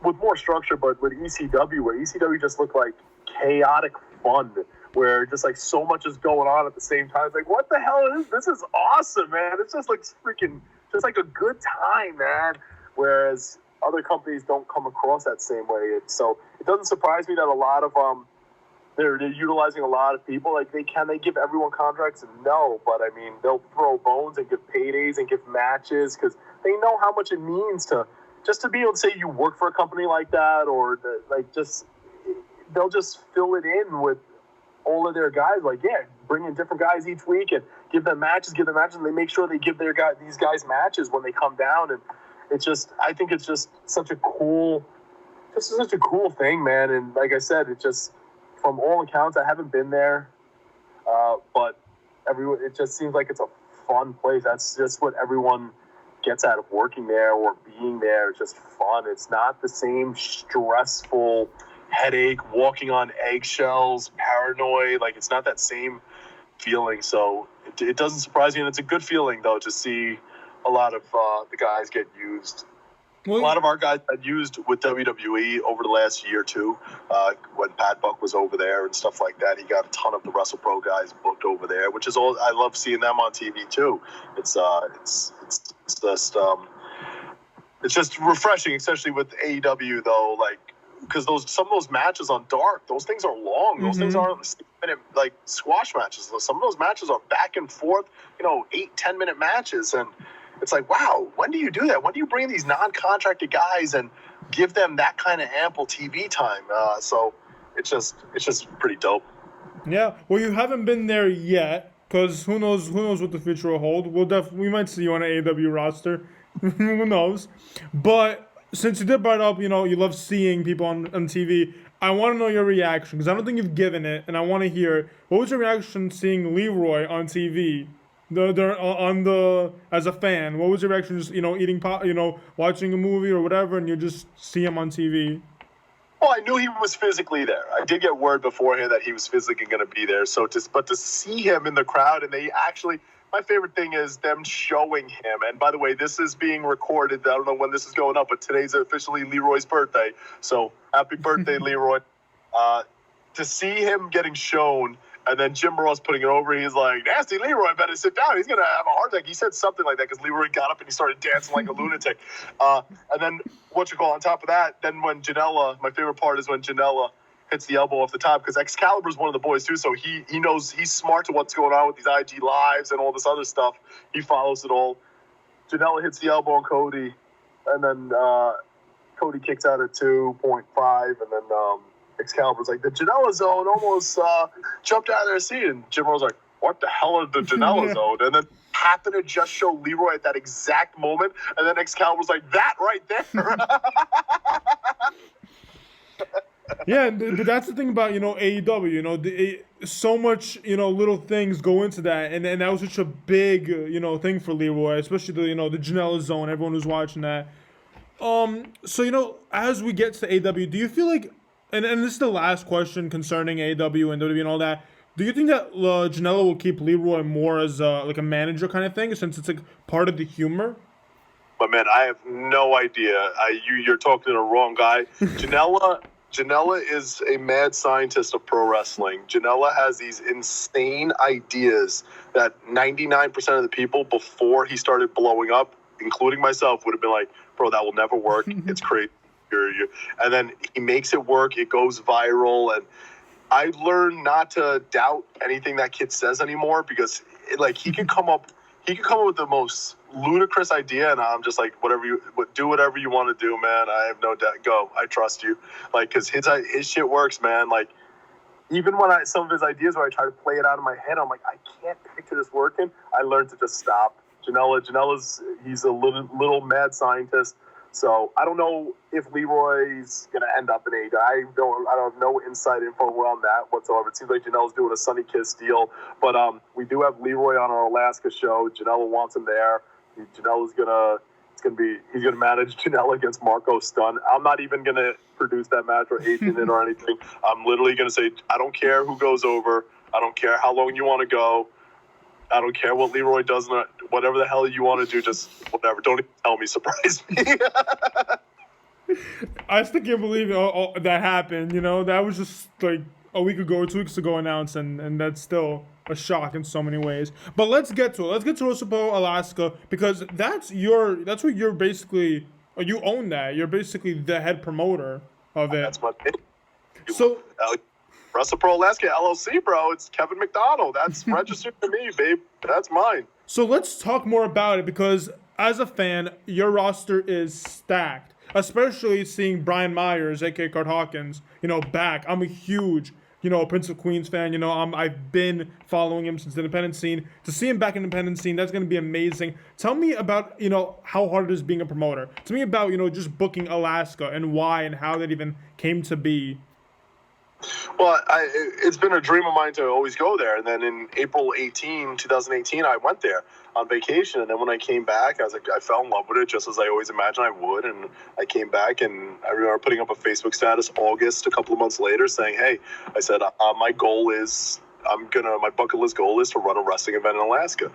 with more structure, but with ECW, where ECW just looked like chaotic fun, where just, like, so much is going on at the same time. It's like, what the hell is this? This is awesome, man. It's just, like, freaking... just like a good time, man. Whereas other companies don't come across that same way. So it doesn't surprise me that a lot of they're utilizing a lot of people. Like they give everyone contracts? No, but I mean they'll throw bones and give paydays and give matches because they know how much it means to be able to say you work for a company like that, or they'll just fill it in with all of their guys. Like, yeah, bring in different guys each week and give them matches, and they make sure they give these guys matches when they come down. And I think it's just such a cool thing, man. And like I said, it just, from all accounts, I haven't been there, but it just seems like it's a fun place. That's just what everyone gets out of working there or being there. It's just fun. It's not the same stressful headache, walking on eggshells, paranoid. Like, it's not that same feeling. So it doesn't surprise me, and it's a good feeling though to see a lot of the guys get used. Well, a lot of our guys got used with WWE over the last year too. When Pat Buck was over there and stuff like that, he got a ton of the WrestlePro guys booked over there, which is all. I love seeing them on TV too. It's just refreshing, especially with AEW though. Like, because some of those matches on Dark, those things are long. Those things aren't 6-minute like squash matches. Some of those matches are back and forth, 8-10 minute matches, and it's like, wow, when do you do that? When do you bring these non-contracted guys and give them that kind of ample TV time? So it's just pretty dope. Yeah, well, you haven't been there yet, because who knows what the future will hold. We might see you on an AEW roster. Who knows? But since you did bring up, you love seeing people on TV, I want to know your reaction, because I don't think you've given it, and I want to hear it. What was your reaction seeing Leroy on TV? As a fan, what was your reaction? Just eating watching a movie or whatever, and you just see him on TV. Well, I knew he was physically there. I did get word beforehand that he was physically going to be there. But to see him in the crowd, and they actually. My favorite thing is them showing him. And by the way, this is being recorded. I don't know when this is going up, but today's officially Leroy's birthday. So happy birthday, Leroy. To see him getting shown, and then Jim Ross putting it over, he's like, nasty Leroy, better sit down. He's going to have a heart attack. He said something like that because Leroy got up and he started dancing like a lunatic. And then on top of that, then when Janelle, my favorite part is when Janelle hits the elbow off the top, because Excalibur's one of the boys too, so he knows, he's smart to what's going on with these IG lives and all this other stuff. He follows it all. Janela hits the elbow on Cody, and then Cody kicks out at 2.5, and then Excalibur's like, the Janela zone almost jumped out of their seat, and Jim Ross like, what the hell is the Janela zone? And then happened to just show Leroy at that exact moment, and then Excalibur's like, that right there. Yeah, but that's the thing about, AEW, so much, little things go into that, and that was such a big, thing for Leroy, especially the Janela zone, everyone who's watching that. So, as we get to AEW, do you feel like and this is the last question concerning AEW and WWE and all that. Do you think that Janela will keep Leroy more as like a manager kind of thing, since it's like part of the humor? But man, I have no idea. You're talking to the wrong guy. Janela is a mad scientist of pro wrestling. Janela has these insane ideas that 99% of the people before he started blowing up, including myself, would have been like, bro, that will never work. It's crazy. And then he makes it work. It goes viral. And I learned not to doubt anything that kid says anymore, because he can come up with the most ludicrous idea, and I'm just like, do whatever you want to do, man. I have no doubt. Go. I trust you. Because his shit works, man. Like, even when some of his ideas where I try to play it out in my head, I'm like, I can't picture this working. I learned to just stop. He's a little mad scientist. So I don't know if Leroy's gonna end up in AEW. I don't have no inside info on that whatsoever. It seems like Janelle's doing a Sunny Kiss deal, but we do have Leroy on our Alaska show. Janelle wants him there. He's gonna manage Janelle against Marco Stunt. I'm not even gonna produce that match or agent it or anything. I'm literally gonna say, I don't care who goes over. I don't care how long you want to go. I don't care what Leroy does, whatever the hell you want to do, just whatever. Don't even tell me, surprise me. I still can't believe that happened. That was just like a week ago or 2 weeks ago announced, and that's still a shock in so many ways. But let's get to it. Let's get to Sumo, Alaska, because that's what you're basically, or you own that. You're basically the head promoter of it. That's my thing. So. Wrestle Pro Alaska LLC, bro. It's Kevin McDonald. That's registered to me, babe. That's mine. So let's talk more about it, because as a fan, your roster is stacked. Especially seeing Brian Myers, aka Curt Hawkins, back. I'm a huge, Prince of Queens fan. I've been following him since the independent scene. To see him back in the independent scene, that's going to be amazing. Tell me about, how hard it is being a promoter. Tell me about, just booking Alaska and why and how that even came to be. Well, it's been a dream of mine to always go there. And then in April 2018, I went there on vacation. And then when I came back, I fell in love with it, just as I always imagined I would. And I came back, and I remember putting up a Facebook status August, a couple of months later, saying, hey, I said, my bucket list goal is to run a wrestling event in Alaska.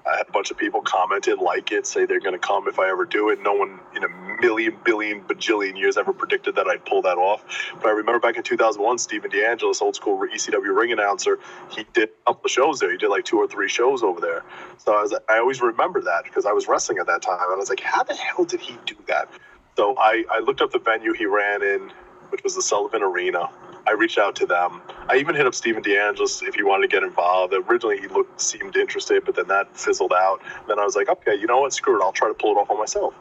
I had a bunch of people commented, say they're going to come if I ever do it. No one in a million, billion, bajillion years ever predicted that I'd pull that off. But I remember back in 2001, Steven DeAngelis, old school ECW ring announcer, he did a couple of shows there. He did 2 or 3 shows over there. So I always remember that, because I was wrestling at that time. And I was like, how the hell did he do that? So I looked up the venue he ran in, which was the Sullivan Arena. I reached out to them. I even hit up Steven DeAngelis if he wanted to get involved. Originally, he seemed interested, but then that fizzled out. Then I was like, okay, you know what? Screw it. I'll try to pull it off on myself.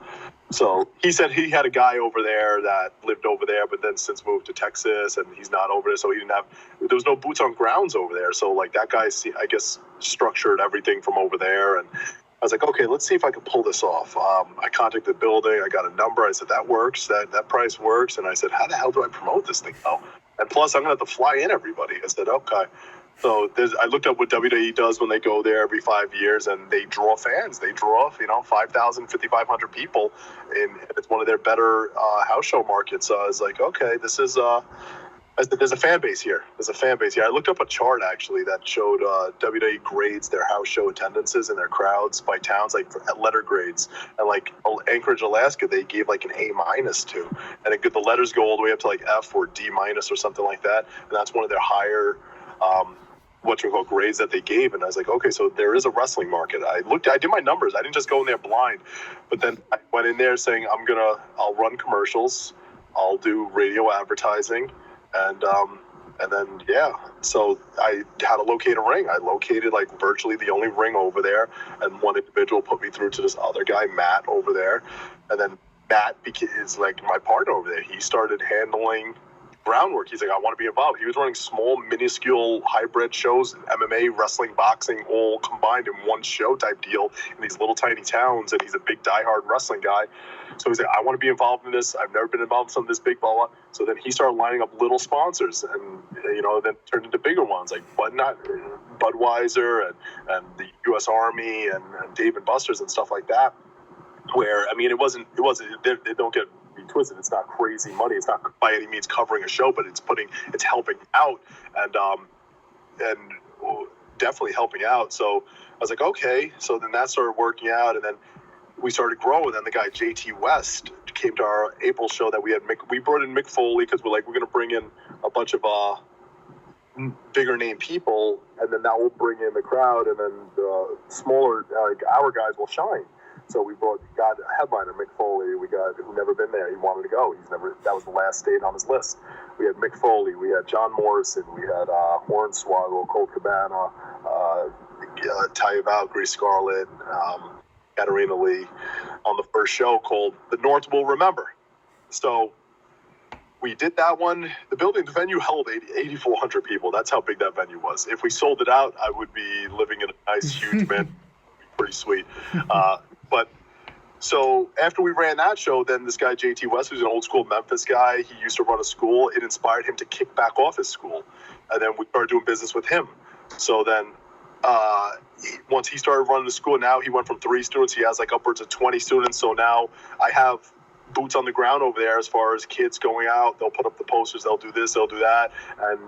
So he said he had a guy over there that lived over there, but then since moved to Texas, and he's not over there, so there was no boots on grounds over there. So that guy, I guess, structured everything from over there. And I was like, okay, let's see if I can pull this off. I contacted the building. I got a number. I said, that works. That price works. And I said, how the hell do I promote this thing now? And plus, I'm going to have to fly in everybody. I said, okay. So I looked up what WWE does when they go there every 5 years, and they draw fans. They draw, 5,000, 5,500 people, and it's one of their better house show markets. So I was like, okay, this is I said, there's a fan base here. I looked up a chart, actually, that showed WWE grades their house show attendances and their crowds by towns, at letter grades. And, Anchorage, Alaska, they gave, an A- to. And the letters go all the way up to, F or D- or something like that. And that's one of their higher, grades that they gave. And I was like, okay, so there is a wrestling market. I did my numbers. I didn't just go in there blind. But then I went in there saying, I'll run commercials. I'll do radio advertising. And then, yeah, so I had to locate a ring. I located virtually the only ring over there, and one individual put me through to this other guy, Matt, over there. And then Matt is my partner over there. He started handling groundwork. He's like, I want to be involved. He was running small, minuscule, hybrid shows, MMA, wrestling, boxing, all combined in one show type deal in these little tiny towns. And he's a big diehard wrestling guy. So he's like, I want to be involved in this. I've never been involved in something this big, blah, blah. So then he started lining up little sponsors, and then turned into bigger ones like Budweiser and the U.S. Army and Dave and Buster's and stuff like that. Where it wasn't. They don't get be twisted. It's not crazy money. It's not by any means covering a show, but it's helping out and definitely helping out. So I was like, okay. So then that started working out, and then we started growing. And then the guy JT West came to our April show that we had. We brought in Mick Foley because we're going to bring in a bunch of bigger name people, and then that will bring in the crowd, and then the smaller our guys will shine. So we got a headliner, Mick Foley. Who never been there. He wanted to go. That was the last date on his list. We had Mick Foley. We had John Morrison. We had Hornswoggle, Colt Cabana, Taya Valkyrie, Scarlett, Katarina Lee on the first show called The North Will Remember. So we did that one. The venue held 8,400 people. That's how big that venue was. If we sold it out, I would be living in a nice, huge man. Pretty sweet. But so after we ran that show, then this guy, JT West, who's an old school Memphis guy, he used to run a school. It inspired him to kick back off his school. And then we started doing business with him. So then once he started running the school, now he went from 3 students. He has upwards of 20 students. So now I have boots on the ground over there as far as kids going out. They'll put up the posters. They'll do this. They'll do that. And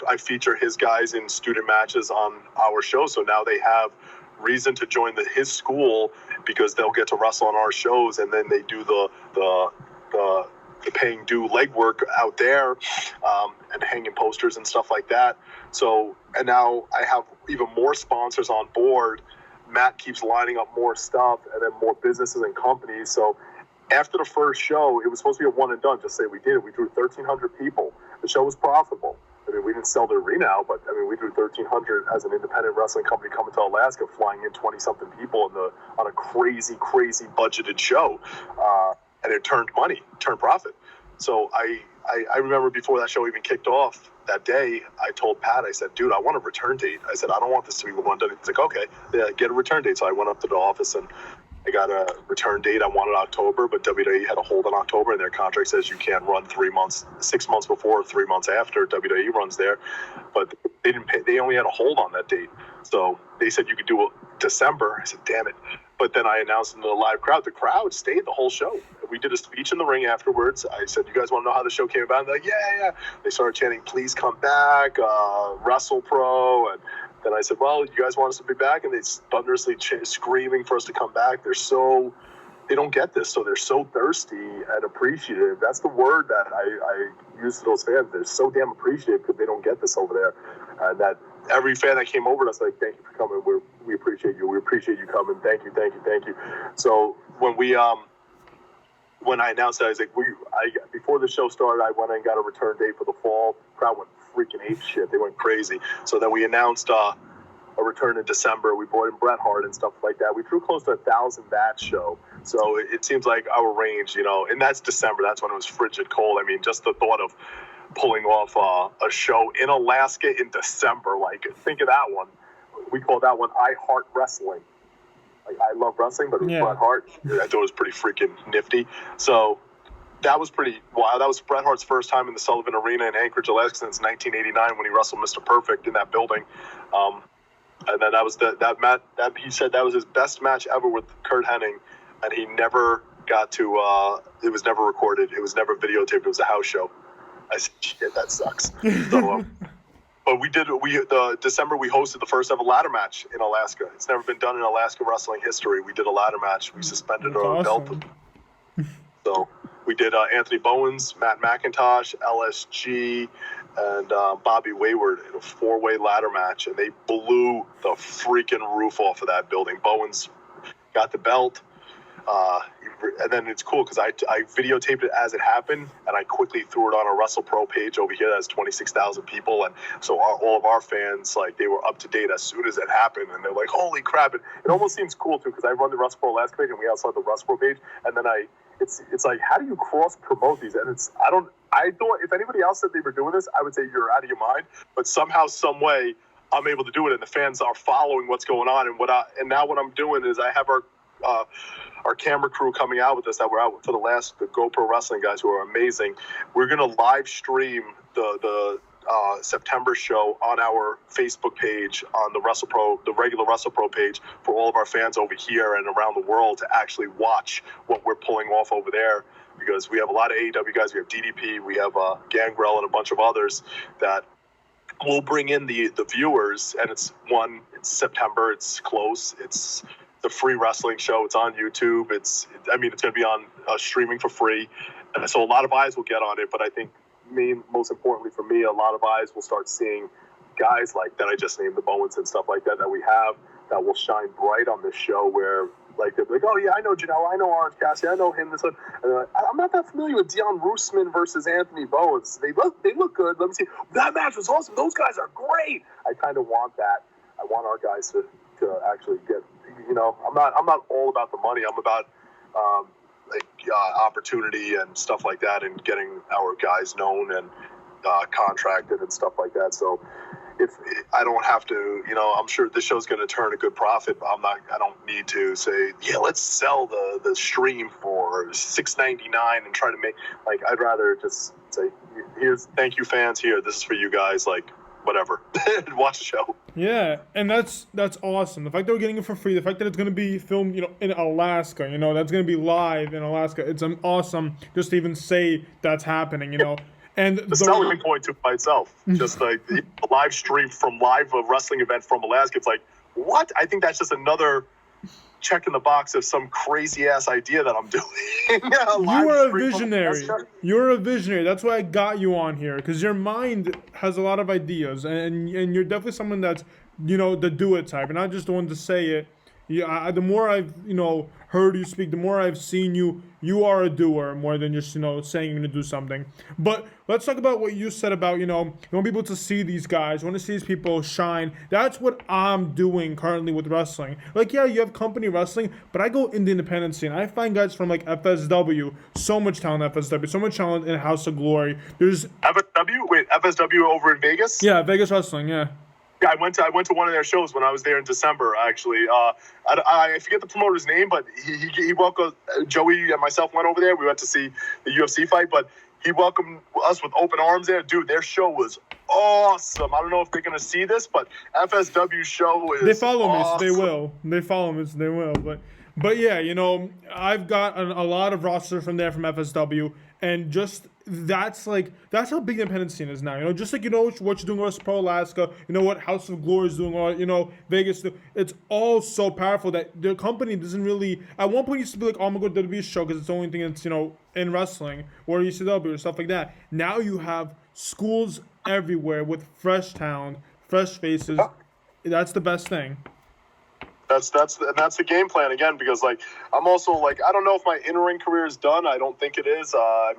I feature his guys in student matches on our show. So now they have reason to join his school because they'll get to wrestle on our shows, and then they do the paying due legwork out there and hanging posters and stuff like that. So, and now I have even more sponsors on board. Matt keeps lining up more stuff, and then more businesses and companies. So after the first show, it was supposed to be a one and done. Just say we did it. We drew 1,300 people. The show was profitable. I mean, we didn't sell the arena out, but I mean, we drew 1,300 as an independent wrestling company coming to Alaska, flying in 20-something people on a crazy, crazy budgeted show, and it turned profit. So I remember before that show even kicked off that day, I told Pat, I said, dude, I want a return date. I said, I don't want this to be one done. He's like, okay, yeah, get a return date. So I went up to the office and I got a return date. I wanted October, but WWE had a hold on October, and their contract says you can't run 3 months, 6 months before, 3 months after WWE runs there. But they didn't pay. They only had a hold on that date. So they said you could do it December. I said, damn it. But then I announced in the live crowd. The crowd stayed the whole show. We did a speech in the ring afterwards. I said, you guys want to know how the show came about? And they're like, yeah. They started chanting, please come back, Wrestle Pro, and then I said, well, you guys want us to be back? And they thunderously screaming for us to come back. They don't get this, so they're so thirsty and appreciative. That's the word that I use to those fans. They're so damn appreciative because they don't get this over there. And that every fan that came over to us, like, thank you for coming. We appreciate you. We appreciate you coming. Thank you. So when I announced that, I was like, before the show started, I went and got a return date for the fall. Crowd went freaking ape shit. They went crazy. So then we announced a return in December. We brought in Bret Hart and stuff like that. We drew close to 1,000 that show. So it seems like our range, and that's December. That's when it was frigid cold. I mean, just the thought of pulling off a show in Alaska in December, think of that one. We call that one I Heart Wrestling. I love wrestling, but it was Bret Hart. I thought it was pretty freaking nifty. So that was pretty wild. That was Bret Hart's first time in the Sullivan Arena in Anchorage, Alaska since 1989 when he wrestled Mr. Perfect in that building. And then that was that match. He said that was his best match ever with Kurt Hennig, and he never got to. It was never recorded. It was never videotaped. It was a house show. I said, shit, that sucks. So, but December we hosted the first ever ladder match in Alaska. It's never been done in Alaska wrestling history. We did a ladder match. We suspended our belt. So we did Anthony Bowens, Matt McIntosh, LSG, and Bobby Wayward in a 4-way ladder match, and they blew the freaking roof off of that building. Bowens got the belt. And then it's cool because I videotaped it as it happened, and I quickly threw it on a Wrestle Pro page over here that has 26,000 people, and so all of our fans, they were up to date as soon as it happened, and they're like, holy crap. It almost seems cool too because I run the Wrestle Pro Alaska page, and we also have the Wrestle Pro page, and then it's like, how do you cross promote these? And I thought if anybody else said they were doing this, I would say you're out of your mind, but somehow, some way, I'm able to do it, and the fans are following what's going on, and now what I'm doing is I have our camera crew coming out with us that were out for the GoPro Wrestling guys who are amazing. We're going to live stream the September show on our Facebook page, on the regular Wrestle Pro page, for all of our fans over here and around the world to actually watch what we're pulling off over there, because we have a lot of AEW guys. We have DDP, we have Gangrel, and a bunch of others that will bring in the viewers. And it's September. It's close. It's the free wrestling show. It's on YouTube. It's going to be on streaming for free. And so a lot of eyes will get on it. But I think most importantly for me, a lot of eyes will start seeing guys like that I just named, the Bowens and stuff like that we have, that will shine bright on this show, where like they'll be like, oh yeah, I know Janelle, I know Orange Cassidy, I know him, this one. And they're like, I'm not that familiar with Dion Roosman versus Anthony Bowens. They look good. Let me see. That match was awesome. Those guys are great. I kind of want that. I want our guys to actually get, I'm not all about the money. I'm about opportunity and stuff like that, and getting our guys known and contracted and stuff like that. So if I don't have to, I'm sure this show's going to turn a good profit, but I don't need to say, yeah, let's sell the stream for $6.99 and try to make, like, I'd rather just say, thank you fans, here, this is for you guys, like, whatever, watch the show. Yeah, and that's awesome. The fact that we're getting it for free, the fact that it's going to be filmed, in Alaska, that's going to be live in Alaska. It's awesome just to even say that's happening, And the selling point to by itself, just like the live stream from a wrestling event from Alaska. It's like, what? I think that's just another check in the box of some crazy ass idea that I'm doing. You are a visionary. You're a visionary. That's why I got you on here, because your mind has a lot of ideas, and you're definitely someone that's the do it type, and not just the one to say it. Yeah, the more I've heard you speak, the more I've seen you. You are a doer more than just saying you're gonna do something. But let's talk about what you said about you want people to see these guys, you want to see these people shine. That's what I'm doing currently with wrestling. Like, yeah, you have company wrestling, but I go in the independent scene. I find guys from like FSW, so much talent in FSW, so much talent in House of Glory. There's FSW. Wait, FSW over in Vegas? Yeah, Vegas wrestling. Yeah. Yeah, I went to one of their shows when I was there in December, actually. I forget the promoter's name, but he welcomed Joey and myself went over there. We went to see the UFC fight, but he welcomed us with open arms there. Dude, their show was awesome. I don't know if they're going to see this, but FSW show is They follow awesome. me, so they will. They follow me, so they will. But yeah, I've got a lot of rosters from there from FSW, and just that's how big the independent scene is now. Just like what you're doing with Pro Alaska, what House of Glory is doing, or Vegas. It's all so powerful that the company doesn't really. At one point, it used to be like, oh, I'm gonna go to WWE show because it's the only thing that's in wrestling, or ECW or stuff like that. Now you have schools everywhere with fresh talent, fresh faces. That's the best thing. That's the game plan again, because I'm also I don't know if my in-ring career is done. I don't think it is. I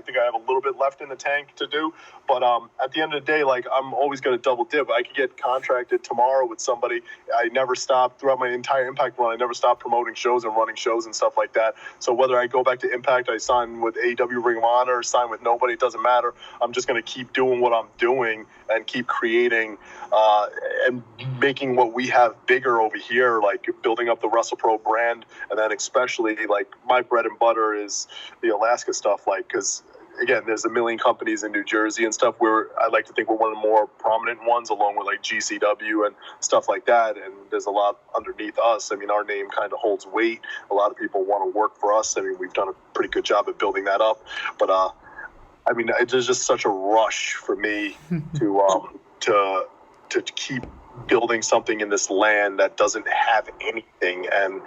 think I have a little bit left in the tank to do, but at the end of the day, I'm always going to double dip. I could get contracted tomorrow with somebody. I never stopped throughout my entire Impact run. I never stopped promoting shows and running shows and stuff like that. So whether I go back to Impact, I sign with AEW Ring of Honor, or sign with nobody, it doesn't matter. I'm just going to keep doing what I'm doing and keep creating and making what we have bigger over here, building up the WrestlePro brand. And then especially my bread and butter is the Alaska stuff, because again, there's a million companies in New Jersey and stuff where I like to think we're one of the more prominent ones, along with GCW and stuff like that. And there's a lot underneath us. Our name kind of holds weight. A lot of people want to work for us. We've done a pretty good job at building that up. But there's just such a rush for me to keep building something in this land that doesn't have anything. And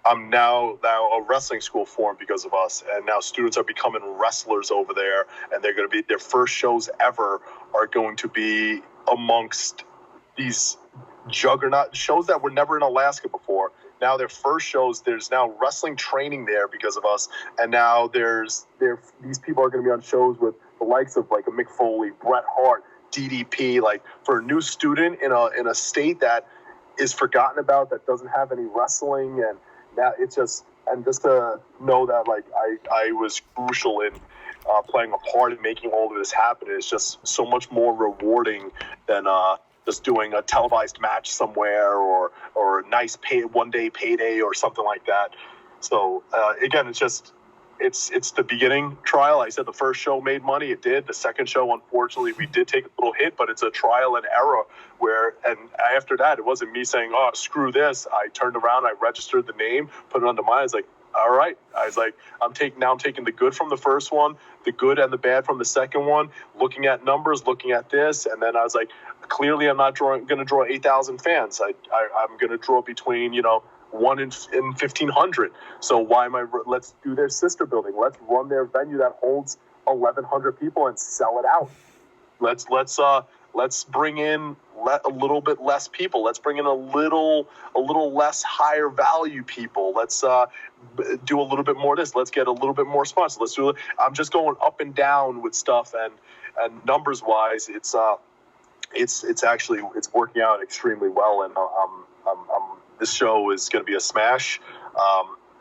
I'm now a wrestling school formed because of us, and now students are becoming wrestlers over there, and they're going to be, their first shows ever are going to be amongst these juggernaut shows that were never in Alaska before. Now their first shows, there's now wrestling training there because of us, and now these people are going to be on shows with the likes of a Mick Foley, Bret Hart, DDP. For a new student in a state that is forgotten about, that doesn't have any wrestling, and that it's just to know that I was crucial in playing a part in making all of this happen is just so much more rewarding than just doing a televised match somewhere or a nice one-day payday or something like that. So again, it's the beginning trial. I said the first show made money. It did. The second show, unfortunately, we did take a little hit, but it's a trial and error and after that, it wasn't me saying, oh, screw this. I turned around, I registered the name, put it under mine. It's all right. I was like, I'm taking the good from the first one, the good and the bad from the second one, looking at numbers, looking at this. And then I was like, clearly I'm not going to draw 8,000 fans. I'm going to draw between, 1 in 1,500. So let's do their sister building. Let's run their venue that holds 1,100 people and sell it out. Let's bring in a little bit less people. Let's bring in a little less higher value people. Let's do a little bit more of this. Let's get a little bit more sponsors. Let's do it. I'm just going up and down with stuff, and numbers wise, it's actually working out extremely well, and this show is going to be a smash.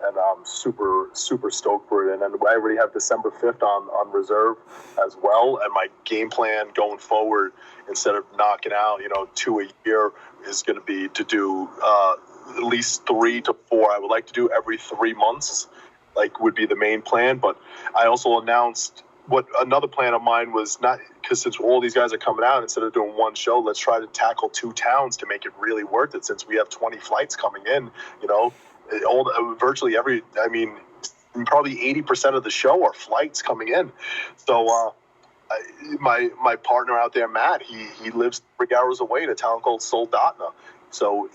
And I'm super, super stoked for it. And then I already have December 5th on reserve as well. And my game plan going forward, instead of knocking out, 2 a year, is going to be to do at least 3 to 4. I would like to do every 3 months, would be the main plan. But I also announced what another plan of mine was, not because since all these guys are coming out, instead of doing one show, let's try to tackle 2 towns to make it really worth it, since we have 20 flights coming in, virtually probably 80% of the show are flights coming in. So my partner out there, Matt, he lives 3 hours away in a town called Soldotna. So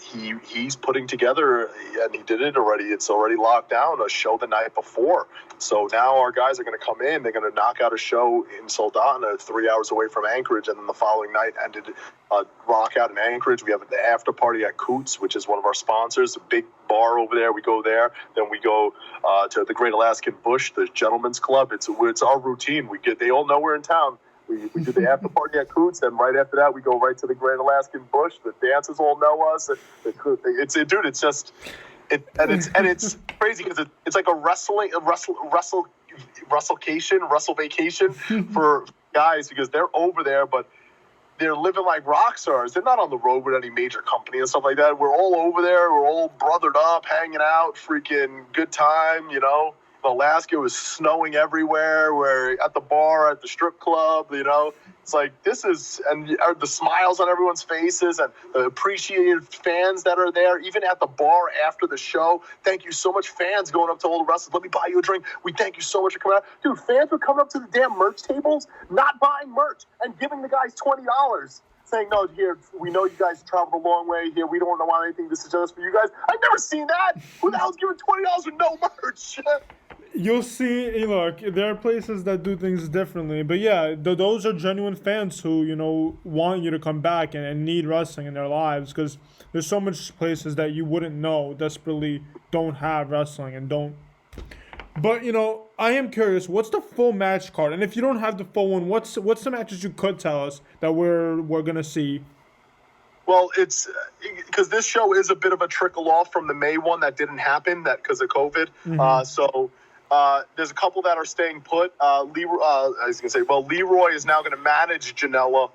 he's putting together, and he did it already. It's already locked down, a show the night before. So now our guys are going to come in. They're going to knock out a show in Soldotna, 3 hours away from Anchorage, and then the following night ended rock out in Anchorage. We have the after party at Coots, which is one of our sponsors, a big bar over there. We go there. Then we go to the Great Alaskan Bush, the Gentlemen's Club. It's our routine. They all know we're in town. We do the after party at Coots, and right after that, we go right to the Great Alaskan Bush. The dancers all know us. It's crazy because it's like a wrestle vacation for guys, because they're over there, but they're living like rock stars. They're not on the road with any major company and stuff like that. We're all over there. We're all brothered up, hanging out, freaking good time, Alaska, it was snowing everywhere. We're at the bar, at the strip club, It's like, this is, and the smiles on everyone's faces and the appreciated fans that are there, even at the bar after the show. Thank you so much, fans going up to all the wrestlers. Let me buy you a drink. We thank you so much for coming out. Dude, fans were coming up to the damn merch tables, not buying merch, and giving the guys $20. Saying, no, here, we know you guys traveled a long way. Here, we don't want anything. This is just for you guys. I've never seen that. Who the hell's giving $20 with no merch? You'll see, look, there are places that do things differently. But yeah, those are genuine fans who, want you to come back and need wrestling in their lives. Because there's so much places that you wouldn't know desperately don't have wrestling and don't. But, I am curious, what's the full match card? And if you don't have the full one, what's the matches you could tell us that we're going to see? Well, it's because this show is a bit of a trickle off from the May one that didn't happen because of COVID. Mm-hmm. There's a couple that are staying put. Leroy is now going to manage Janelle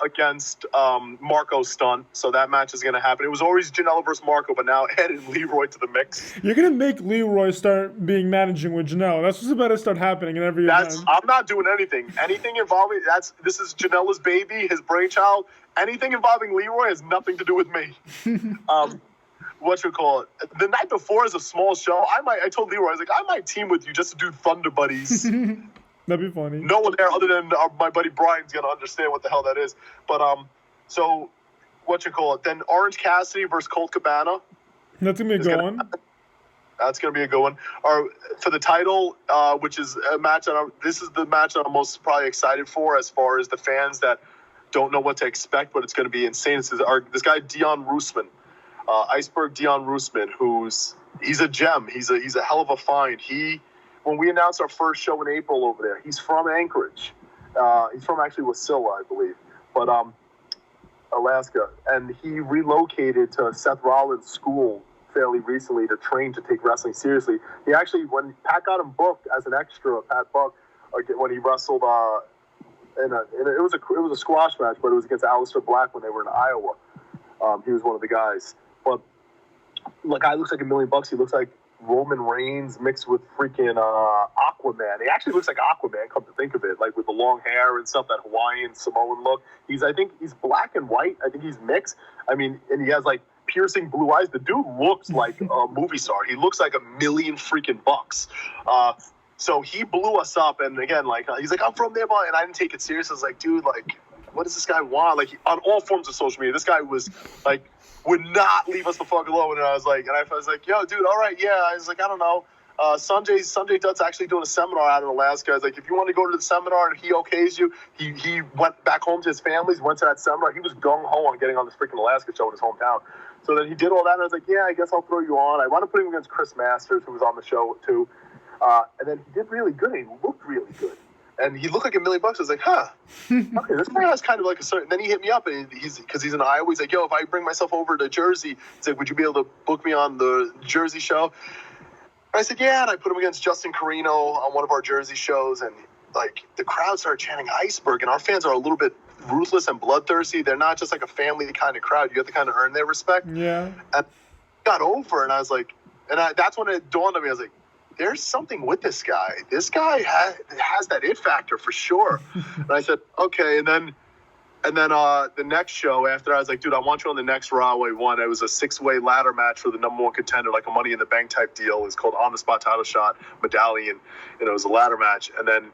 against Marco Stunt. So that match is going to happen. It was always Janelle versus Marco, but now added Leroy to the mix. You're going to make Leroy start being managing with Janelle. That's what's about to start happening in every event. I'm not doing anything. Anything involving this is Janelle's baby, his brainchild. Anything involving Leroy has nothing to do with me. The night before is a small show. I told Leroy, I was like, I might team with you just to do Thunder Buddies. That'd be funny. No one there other than my buddy Brian's going to understand what the hell that is. But, then Orange Cassidy versus Colt Cabana. That's going to be a good one. That's going to be a good one. For the title, which is a match this is the match that I'm most probably excited for, as far as the fans that don't know what to expect, but it's going to be insane. This guy, Dion Roosman. Iceberg Dion Roosman, he's a gem. He's a hell of a find. When we announced our first show in April over there, he's from Anchorage. He's from actually Wasilla, I believe, but Alaska, and he relocated to Seth Rollins' school fairly recently to train to take wrestling seriously. He actually, when Pat got him booked as an extra, Pat Buck, when he wrestled it was a squash match, but it was against Aleister Black when they were in Iowa. He was one of the guys. But the guy looks like $1 million. He looks like Roman Reigns mixed with freaking Aquaman. He actually looks like Aquaman, come to think of it, like with the long hair and stuff, that Hawaiian Samoan look. I think he's black and white. I think he's mixed. I mean, and he has like piercing blue eyes. The dude looks like a movie star. He looks like $1 million freaking bucks. So he blew us up, and again, like he's like, I'm from there, and I didn't take it serious. I was like, dude, like, what does this guy want? Like, on all forms of social media, this guy was like, would not leave us the fuck alone. And I was like, yo, dude, all right, yeah. I was like, I don't know. Sanjay Dutt's actually doing a seminar out in Alaska. I was like, if you want to go to the seminar and he okays you, he went back home to his family. He went to that seminar. He was gung-ho on getting on this freaking Alaska show in his hometown. So then he did all that, and I was like, yeah, I guess I'll throw you on. I wound up putting him against Chris Masters, who was on the show too. And then he did really good, and he looked really good. And he looked like $1 million. I was like, huh, okay, this guy has kind of like a certain... Then he hit me up, and because he's in Iowa, he's like, yo, if I bring myself over to Jersey, he's like, would you be able to book me on the Jersey show? And I said, yeah, and I put him against Justin Carino on one of our Jersey shows, and like the crowd started chanting Iceberg, and our fans are a little bit ruthless and bloodthirsty. They're not just like a family kind of crowd. You have to kind of earn their respect. Yeah. And I got over, and I was like, that's when it dawned on me. I was like, there's something with this guy. This guy has that it factor for sure. And I said, okay. And then the next show after, I was like, dude, I want you on the next Raw one. It was a 6-way ladder match for the number one contender, like a Money in the Bank type deal. It's called On the Spot Title Shot Medallion. And it was a ladder match. And then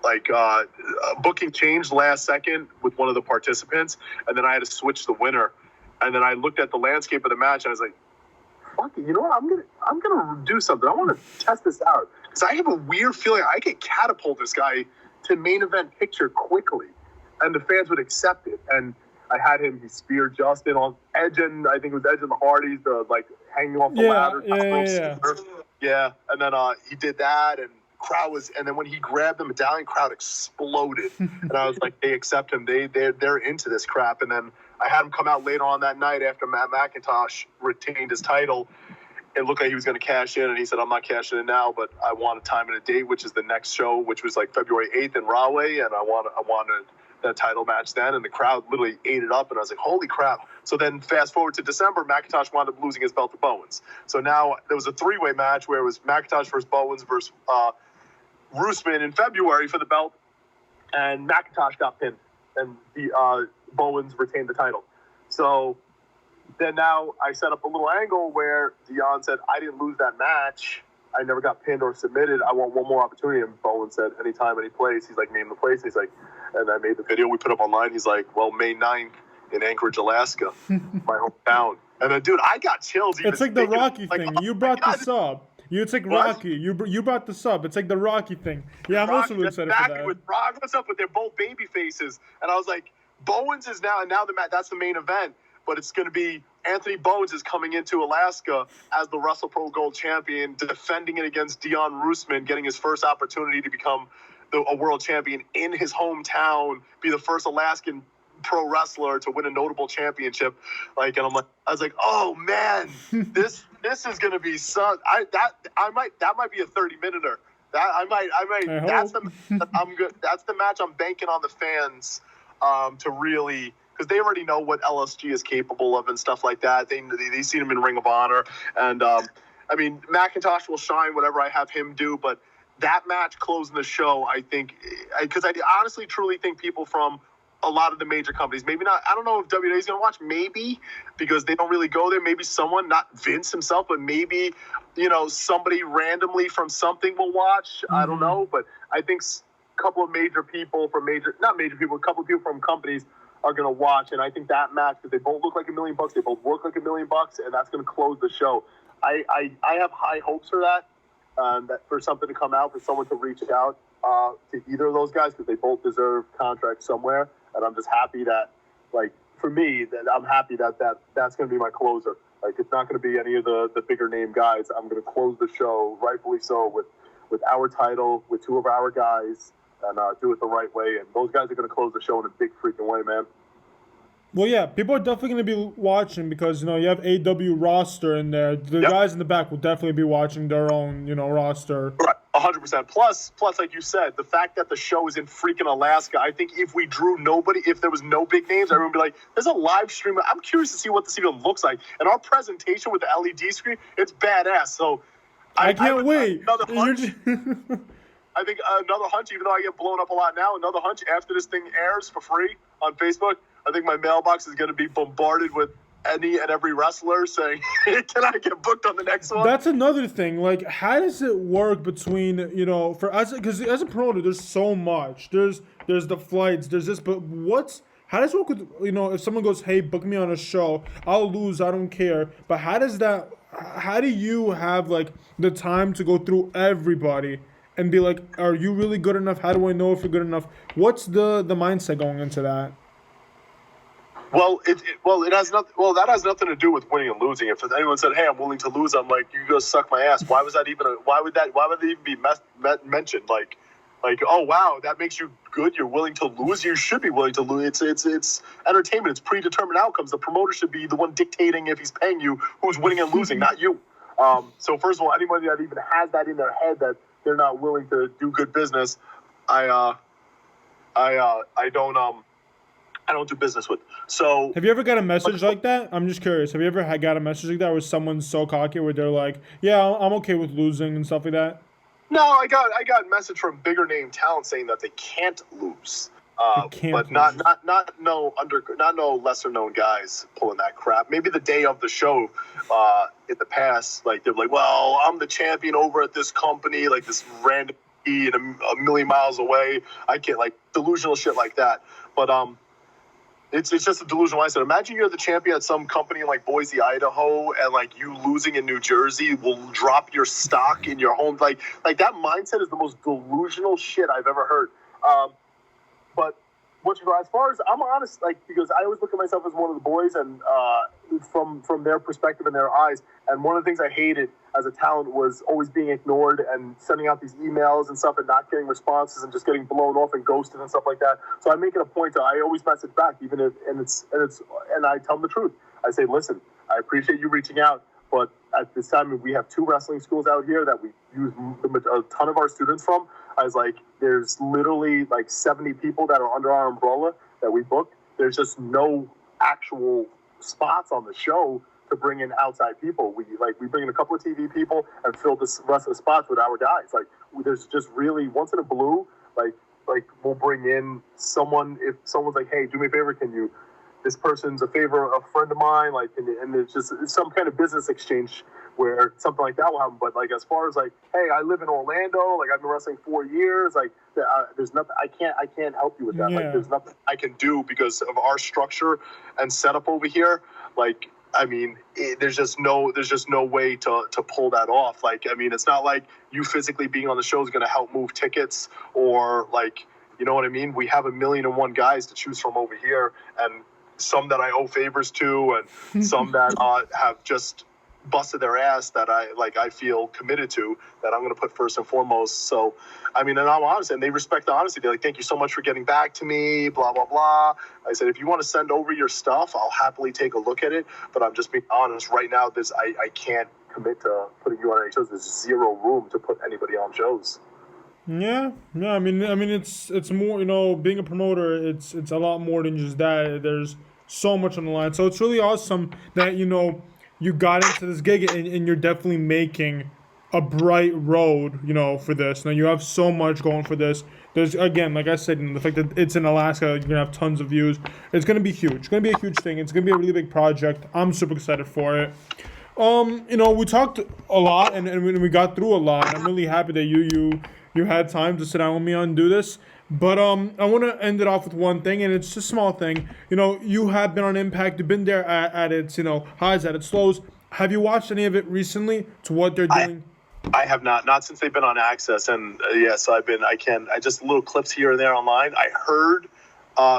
like booking changed last second with one of the participants. And then I had to switch the winner. And then I looked at the landscape of the match, and I was like, fuck it, you know what? I'm gonna do something. I want to test this out because I have a weird feeling I could catapult this guy to main event picture quickly, and the fans would accept it. And I had him. He speared Justin on Edge, and I think it was Edge and the Hardys, the like hanging off the ladder. Yeah. And then he did that, and crowd was. And then when he grabbed the medallion, crowd exploded. And I was like, they accept him. They're into this crap. And then I had him come out later on that night after Matt McIntosh retained his title. It looked like he was going to cash in, and he said, I'm not cashing in now, but I want a time and a date, which is the next show, which was like February 8th in Rahway, and I wanted that title match then, and the crowd literally ate it up, and I was like, holy crap. So then fast forward to December, McIntosh wound up losing his belt to Bowens. So now there was a 3-way match where it was McIntosh versus Bowens versus Roosman in February for the belt, and McIntosh got pinned, and the Bowens retained the title. So then now I set up a little angle where Dion said, I didn't lose that match. I never got pinned or submitted. I want one more opportunity. And Bowen said, anytime, any place. He's like, name the place. He's like, and I made the video we put up online. He's like, well, May 9th in Anchorage, Alaska, my hometown. And then, dude, I got chills. It's like the Rocky thing. You brought this up. It's like Rocky. You brought this up. It's like the Rocky thing. Yeah, I'm also really excited for that. With Rock, what's up? But they're both baby faces. And I was like, Bowens is now, and now that's the main event. But it's going to be Anthony Bowens is coming into Alaska as the Wrestle Pro Gold champion, defending it against Dion Roosman, getting his first opportunity to become a world champion in his hometown, be the first Alaskan pro wrestler to win a notable championship. Like, and I was like, oh man, this is going to be that might be a 30-minute. That's the match I'm banking on the fans to really. Because they already know what LSG is capable of and stuff like that. They've seen him in Ring of Honor. And, I mean, McIntosh will shine whatever I have him do. But that match closing the show, I think, because I honestly, truly think people from a lot of the major companies, maybe not, I don't know if WWE is going to watch, maybe, because they don't really go there. Maybe someone, not Vince himself, but maybe, somebody randomly from something will watch. Mm-hmm. I don't know. But I think a couple of major people from a couple of people from companies are going to watch, and I think that match, because they both look like $1 million, they both work like $1 million, and that's going to close the show. I have high hopes for that for something to come out, for someone to reach out to either of those guys, because they both deserve contracts somewhere, and I'm just happy that, like, for me, that I'm happy that's going to be my closer. Like, it's not going to be any of the bigger name guys. I'm going to close the show, rightfully so, with our title, with 2 of our guys, and do it the right way. And those guys are going to close the show in a big freaking way, man. Well, yeah, people are definitely going to be watching because, you have AEW roster in there. The guys in the back will definitely be watching their own, roster. Right, 100%. Plus, like you said, the fact that the show is in freaking Alaska, I think if we drew nobody, if there was no big names, everyone would be like, there's a live stream. I'm curious to see what this even looks like. And our presentation with the LED screen, it's badass. So I can't wait. Another hunch. I think another hunch, even though I get blown up a lot now, another hunch after this thing airs for free on Facebook, I think my mailbox is going to be bombarded with any and every wrestler saying, "Can I get booked on the next one?" That's another thing. Like, how does it work between, because as a promoter, there's so much. There's the flights, there's this, but how does it work with, if someone goes, hey, book me on a show, I'll lose, I don't care. But how do you have, like, the time to go through everybody and be like, are you really good enough? How do I know if you're good enough? What's the mindset going into that? Well, that has nothing to do with winning and losing. If anyone said, "Hey, I'm willing to lose," I'm like, "You go suck my ass." Why was that even? Why would that even be mentioned? Like, oh wow, that makes you good. You're willing to lose. You should be willing to lose. It's entertainment. It's predetermined outcomes. The promoter should be the one dictating if he's paying you who's winning and losing, not you. So first of all, anybody that even has that in their head that they're not willing to do good business, I don't do business with. So have you ever got a message like that? I'm just curious. Have you ever got a message like that where someone's so cocky where they're like, "Yeah, I'm okay with losing" and stuff like that? No, I got a message from bigger name talent saying that they can't lose. But not no lesser known guys pulling that crap. Maybe the day of the show, in the past, like they're like, "Well, I'm the champion over at this company, like this random and a million miles away." I can't, like, delusional shit like that. But it's just a delusional mindset. Imagine you're the champion at some company in, like, Boise, Idaho, and, like, you losing in New Jersey will drop your stock in your home. Like that mindset is the most delusional shit I've ever heard. But as far as I'm honest, like, because I always look at myself as one of the boys, and from their perspective and their eyes. And one of the things I hated as a talent was always being ignored and sending out these emails and stuff and not getting responses and just getting blown off and ghosted and stuff like that. So I make it a point I always message back, even if and I tell them the truth. I say, "Listen, I appreciate you reaching out, but at this time we have 2 wrestling schools out here that we use a ton of our students from." I was like, "There's literally like 70 people that are under our umbrella that we book. There's just no actual spots on the show to bring in outside people. We bring in a couple of TV people and fill the rest of the spots with our guys. Like, there's just really once in a blue, like we'll bring in someone if someone's like, "Hey, do me a favor, can you? This person's a friend of mine." Like, and it's just some kind of business exchange where something like that will happen. But, like, as far as, like, "Hey, I live in Orlando. Like, I've been wrestling 4 years. Like, there's nothing. I can't help you with that. Yeah. Like, there's nothing I can do because of our structure and setup over here. Like, I mean, there's just no way to pull that off. Like, I mean, it's not like you physically being on the show is going to help move tickets or, like, you know what I mean? We have 1,000,001 guys to choose from over here, and some that I owe favors to, and some that have just busted their ass that I feel committed to, that I'm going to put first and foremost. So, I mean, and I'm honest, and they respect the honesty. They're like, "Thank you so much for getting back to me, blah, blah, blah." I said, "If you want to send over your stuff, I'll happily take a look at it. But I'm just being honest. Right now, I can't commit to putting you on any shows. There's 0 room to put anybody on shows." Yeah. I mean, it's more, being a promoter, it's a lot more than just that. There's so much on the line. So it's really awesome that, you got into this gig and you're definitely making a bright road, for this. Now you have so much going for this. There's, again, like I said, the fact that it's in Alaska, you're gonna have tons of views. It's gonna be huge. It's gonna be a huge thing. It's gonna be a really big project. I'm super excited for it. We talked a lot and we got through a lot. I'm really happy that you had time to sit down with me and do this. But I want to end it off with one thing, and it's a small thing. You have been on Impact. You've been there at its, highs, at its lows. Have you watched any of it recently to what they're doing? I have not since they've been on Access. And so I just little clips here and there online. I heard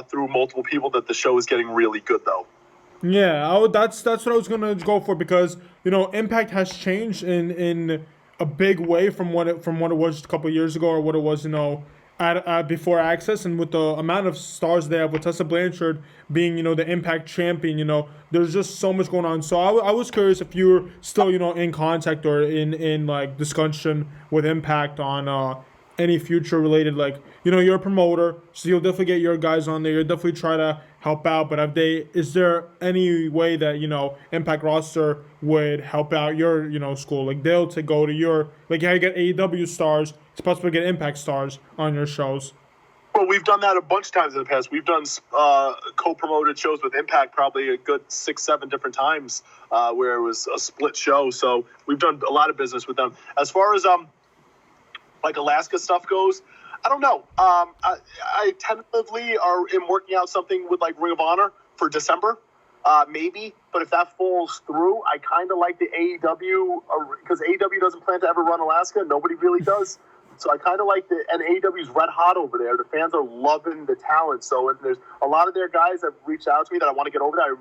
through multiple people that the show is getting really good, though. Yeah, that's what I was going to go for, because, Impact has changed in a big way from what it was just a couple of years ago, or what it was, at before Access, and with the amount of stars they have, with Tessa Blanchard being, the Impact champion, there's just so much going on. So I was curious if you're still, in contact or in like discussion with Impact on any future related, like, you're a promoter, so you'll definitely get your guys on there. You'll definitely try to help out. But is there any way that, Impact roster would help out your, school? Like, they'll to go to your, like, how you get AEW stars, it's possible to get Impact stars on your shows. Well, we've done that a bunch of times in the past. We've done co-promoted shows with Impact probably a good 6-7 different times where it was a split show. So we've done a lot of business with them. As far as like Alaska stuff goes, I don't know. I tentatively am working out something with like Ring of Honor for December, maybe. But if that falls through, I kind of like the AEW because AEW doesn't plan to ever run Alaska. Nobody really does. So I kind of like and AEW's red hot over there. The fans are loving the talent. So there's a lot of their guys that have reached out to me that I want to get over there.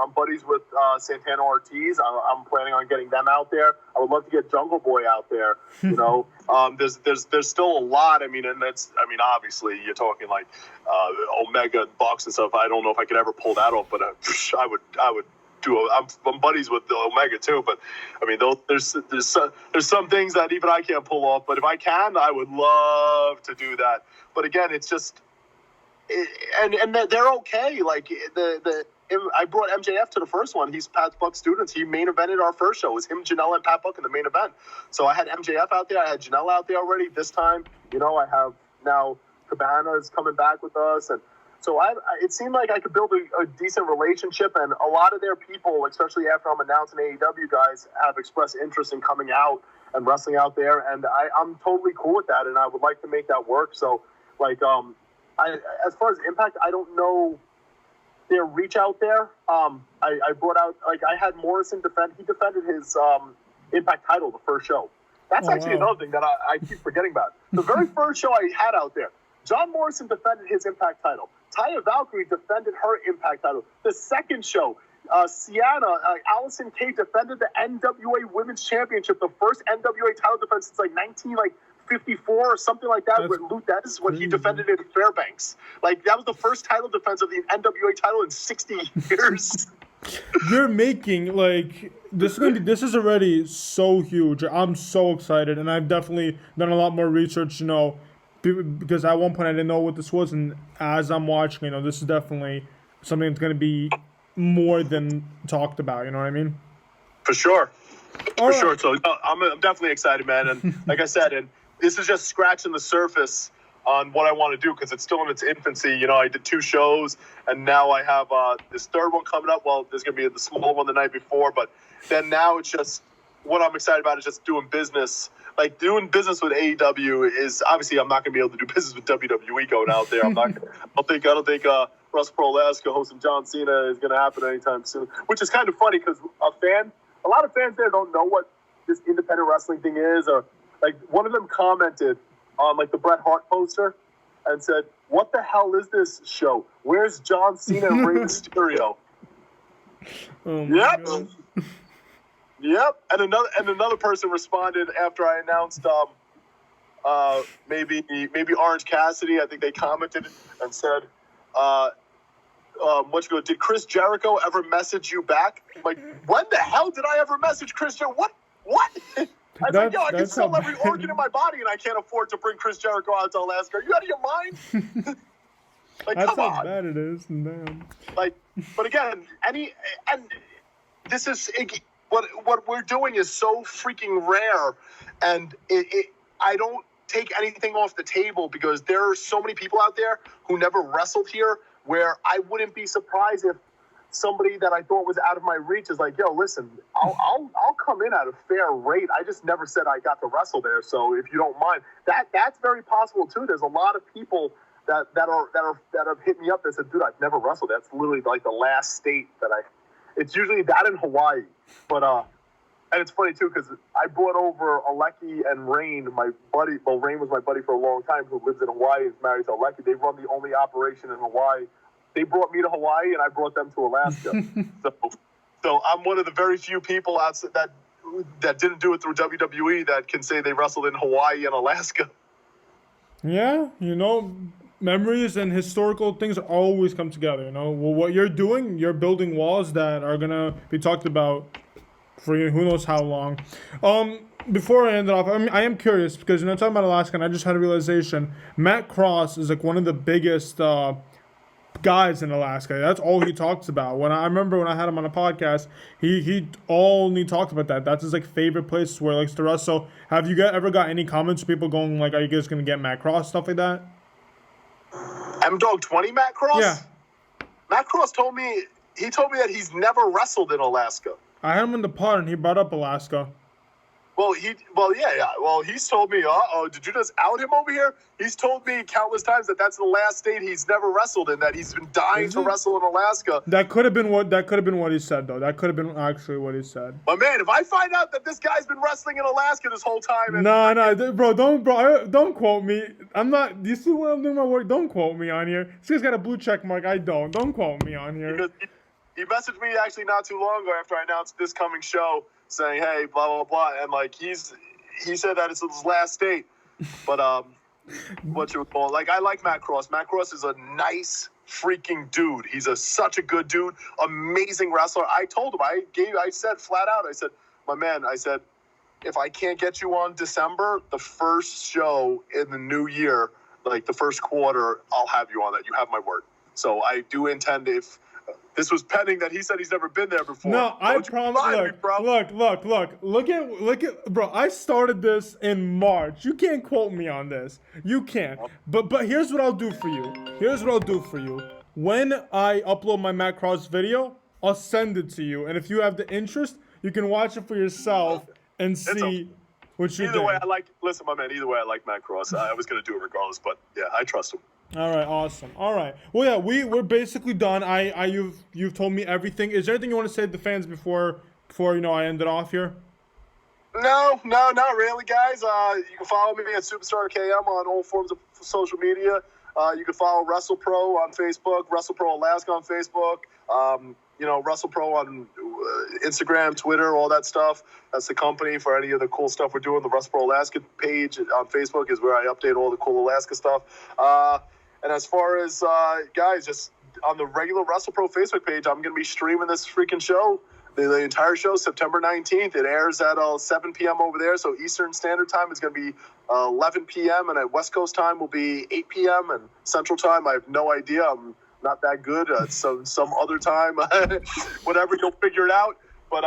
I'm buddies with Santana Ortiz. I'm planning on getting them out there. I would love to get Jungle Boy out there. You know, there's still a lot. I mean, obviously you're talking like Omega and Bucks and stuff. I don't know if I could ever pull that off, but I would. I'm buddies with the Omega too, but I mean, there's some things that even I can't pull off. But if I can, I would love to do that. But again, it's just, and they're okay. Like I brought MJF to the first one. He's Pat Buck's students. He main evented our first show. It was him, Janelle, and Pat Buck in the main event. So I had MJF out there. I had Janelle out there already. This time, I have now Cabana is coming back with us, and so it seemed like I could build a decent relationship, and a lot of their people, especially after I'm announcing AEW guys, have expressed interest in coming out and wrestling out there, and I'm totally cool with that, and I would like to make that work. So, like, as far as Impact, I don't know their reach out there. I brought out, like, I had Morrison he defended his Impact title the first show. That's actually another thing that I keep forgetting about. The very first show I had out there, John Morrison defended his Impact title. Taya Valkyrie defended her Impact title. The second show, Allison Kay defended the NWA Women's Championship, the first NWA title defense since like 1954 or something like that. That is when he defended it at Fairbanks. Like that was the first title defense of the NWA title in 60 years. You're making this is already so huge. I'm so excited, and I've definitely done a lot more research. Because at one point I didn't know what this was, and as I'm watching, this is definitely something that's going to be more than talked about. You know what I mean? For sure. All sure. So I'm definitely excited, man. And like I said, and this is just scratching the surface on what I want to do because it's still in its infancy. I did 2 shows, and now I have this third one coming up. Well, there's going to be the small one the night before, but then now it's just what I'm excited about is just doing business. Like doing business with AEW is obviously I'm not going to be able to do business with WWE going out there. I don't think Russ Pro Alaska hosting John Cena is going to happen anytime soon. Which is kind of funny because a lot of fans there don't know what this independent wrestling thing is. Or like one of them commented on like the Bret Hart poster and said, "What the hell is this show? Where's John Cena and Rey Mysterio?" Yep. God. Yep, and another person responded after I announced maybe Orange Cassidy. I think they commented and said, did Chris Jericho ever message you back? I'm like, when the hell did I ever message Chris Jericho? What? I was like, I can sell every organ in my body, and I can't afford to bring Chris Jericho out to Alaska. Are you out of your mind? That's come on. That's how bad it is. Man. But again, this is. What we're doing is so freaking rare, and I don't take anything off the table because there are so many people out there who never wrestled here where I wouldn't be surprised if somebody that I thought was out of my reach is like, yo, listen, I'll come in at a fair rate. I just never said I got to wrestle there, so if you don't mind, that's very possible too. There's a lot of people that have hit me up that said, dude, I've never wrestled. That's literally like the last state that it's usually that in Hawaii. But and it's funny too because I brought over Aleki and Rain, my buddy. Well, Rain was my buddy for a long time, who lives in Hawaii, is married to Aleki. They run the only operation in Hawaii. They brought me to Hawaii, and I brought them to Alaska. so I'm one of the very few people outside that didn't do it through WWE that can say they wrestled in Hawaii and Alaska. Yeah, memories and historical things always come together. Well, what you're doing, you're building walls that are gonna be talked about for who knows how long. Before I end it off, I am curious because talking about Alaska, and I just had a realization. Matt Cross is like one of the biggest guys in Alaska. That's all he talks about. I remember when I had him on a podcast, he only talked about that. That's his favorite place where he likes to wrestle. So have you ever got any comments from people going like, "Are you guys gonna get Matt Cross?" Stuff like that? M-Dog 20 Matt Cross? Yeah. Matt Cross told me that he's never wrestled in Alaska. I had him in the pod and he brought up Alaska. Well, he's told me, did you just out him over here? He's told me countless times that that's the last state he's never wrestled in, that he's been dying to wrestle in Alaska. That could have been what he said, though. That could have been actually what he said. But man, if I find out that this guy's been wrestling in Alaska this whole time, don't quote me. I'm not. Do you see what I'm doing my work? Don't quote me on here. This guy's got a blue check mark. I don't. Don't quote me on here. Because he messaged me actually not too long ago after I announced this coming show, saying, "Hey, blah blah blah," and like he said that it's his last state. But what you would call, like, I like Matt Cross. Matt Cross is a nice freaking dude. He's such a good dude, amazing wrestler. I told him, I said flat out, I said, my man, I said, if I can't get you on December, the first show in the new year, like the first quarter, I'll have you on that. You have my word. So I do intend, if this was pending that he said he's never been there before. No, I promise. Look at, bro. I started this in March. You can't quote me on this. You can't. But here's what I'll do for you. When I upload my Matt Cross video, I'll send it to you. And if you have the interest, you can watch it for yourself and see what you do. Either way, listen, my man, either way, I like Matt Cross. I was going to do it regardless, but yeah, I trust him. All right, awesome. All right. Well, yeah, we're basically done. You've told me everything. Is there anything you want to say to the fans before I end it off here? No, not really, guys. You can follow me at Superstar KM on all forms of social media. You can follow WrestlePro on Facebook, WrestlePro Alaska on Facebook. WrestlePro on Instagram, Twitter, all that stuff. That's the company for any of the cool stuff we're doing. The WrestlePro Alaska page on Facebook is where I update all the cool Alaska stuff. And as far as, guys, just on the regular WrestlePro Facebook page, I'm going to be streaming this freaking show, the entire show, September 19th. It airs at 7 p.m. over there, so Eastern Standard Time is going to be 11 p.m., and at West Coast Time will be 8 p.m., and Central Time, I have no idea. I'm not that good. So some other time, whatever, you'll figure it out. But,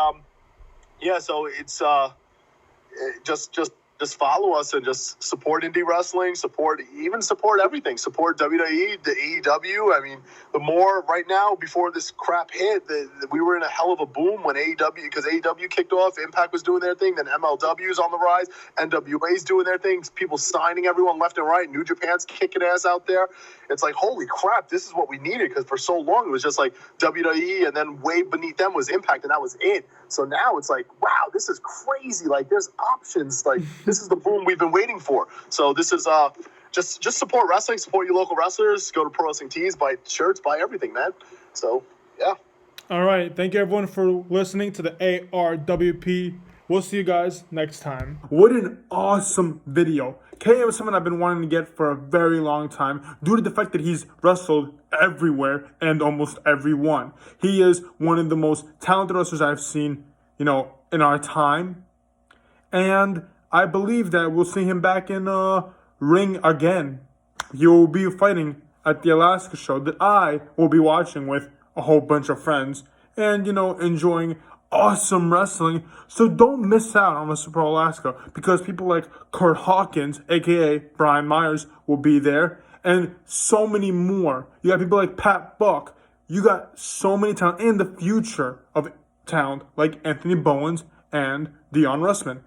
yeah, so it's just follow us and just support indie wrestling, support everything, support WWE, the AEW. I mean, the more right now, before this crap hit, we were in a hell of a boom when because AEW kicked off, Impact was doing their thing, then MLW's on the rise, NWA's doing their things, people signing everyone left and right, New Japan's kicking ass out there. It's like, holy crap, this is what we needed, because for so long it was just like WWE, and then way beneath them was Impact, and that was it. So now it's like, wow, this is crazy. Like, there's options. Like, this is the boom we've been waiting for. So this is just support wrestling, support your local wrestlers, go to Pro Wrestling Tees, buy shirts, buy everything, man. So, yeah. All right. Thank you, everyone, for listening to the ARWP. We'll see you guys next time. What an awesome video. KM is someone I've been wanting to get for a very long time due to the fact that he's wrestled everywhere and almost everyone. He is one of the most talented wrestlers I've seen, in our time. And I believe that we'll see him back in ring again. He will be fighting at the Alaska show that I will be watching with a whole bunch of friends and, enjoying awesome wrestling. So don't miss out on WrestlePro Alaska, because people like Kurt Hawkins, aka Brian Myers, will be there, and so many more. You got people like Pat Buck. You got so many talent in the future of talent like Anthony Bowens and Dion Russman.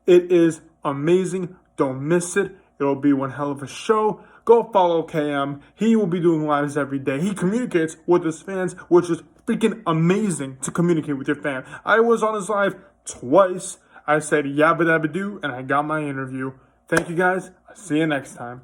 It is amazing. Don't miss it. It'll be one hell of a show. Go follow KM. He will be doing lives every day. He communicates with his fans, which is freaking amazing to communicate with your fan. I was on his live twice. I said yabba dabba doo, and I got my interview. Thank you guys. I'll see you next time.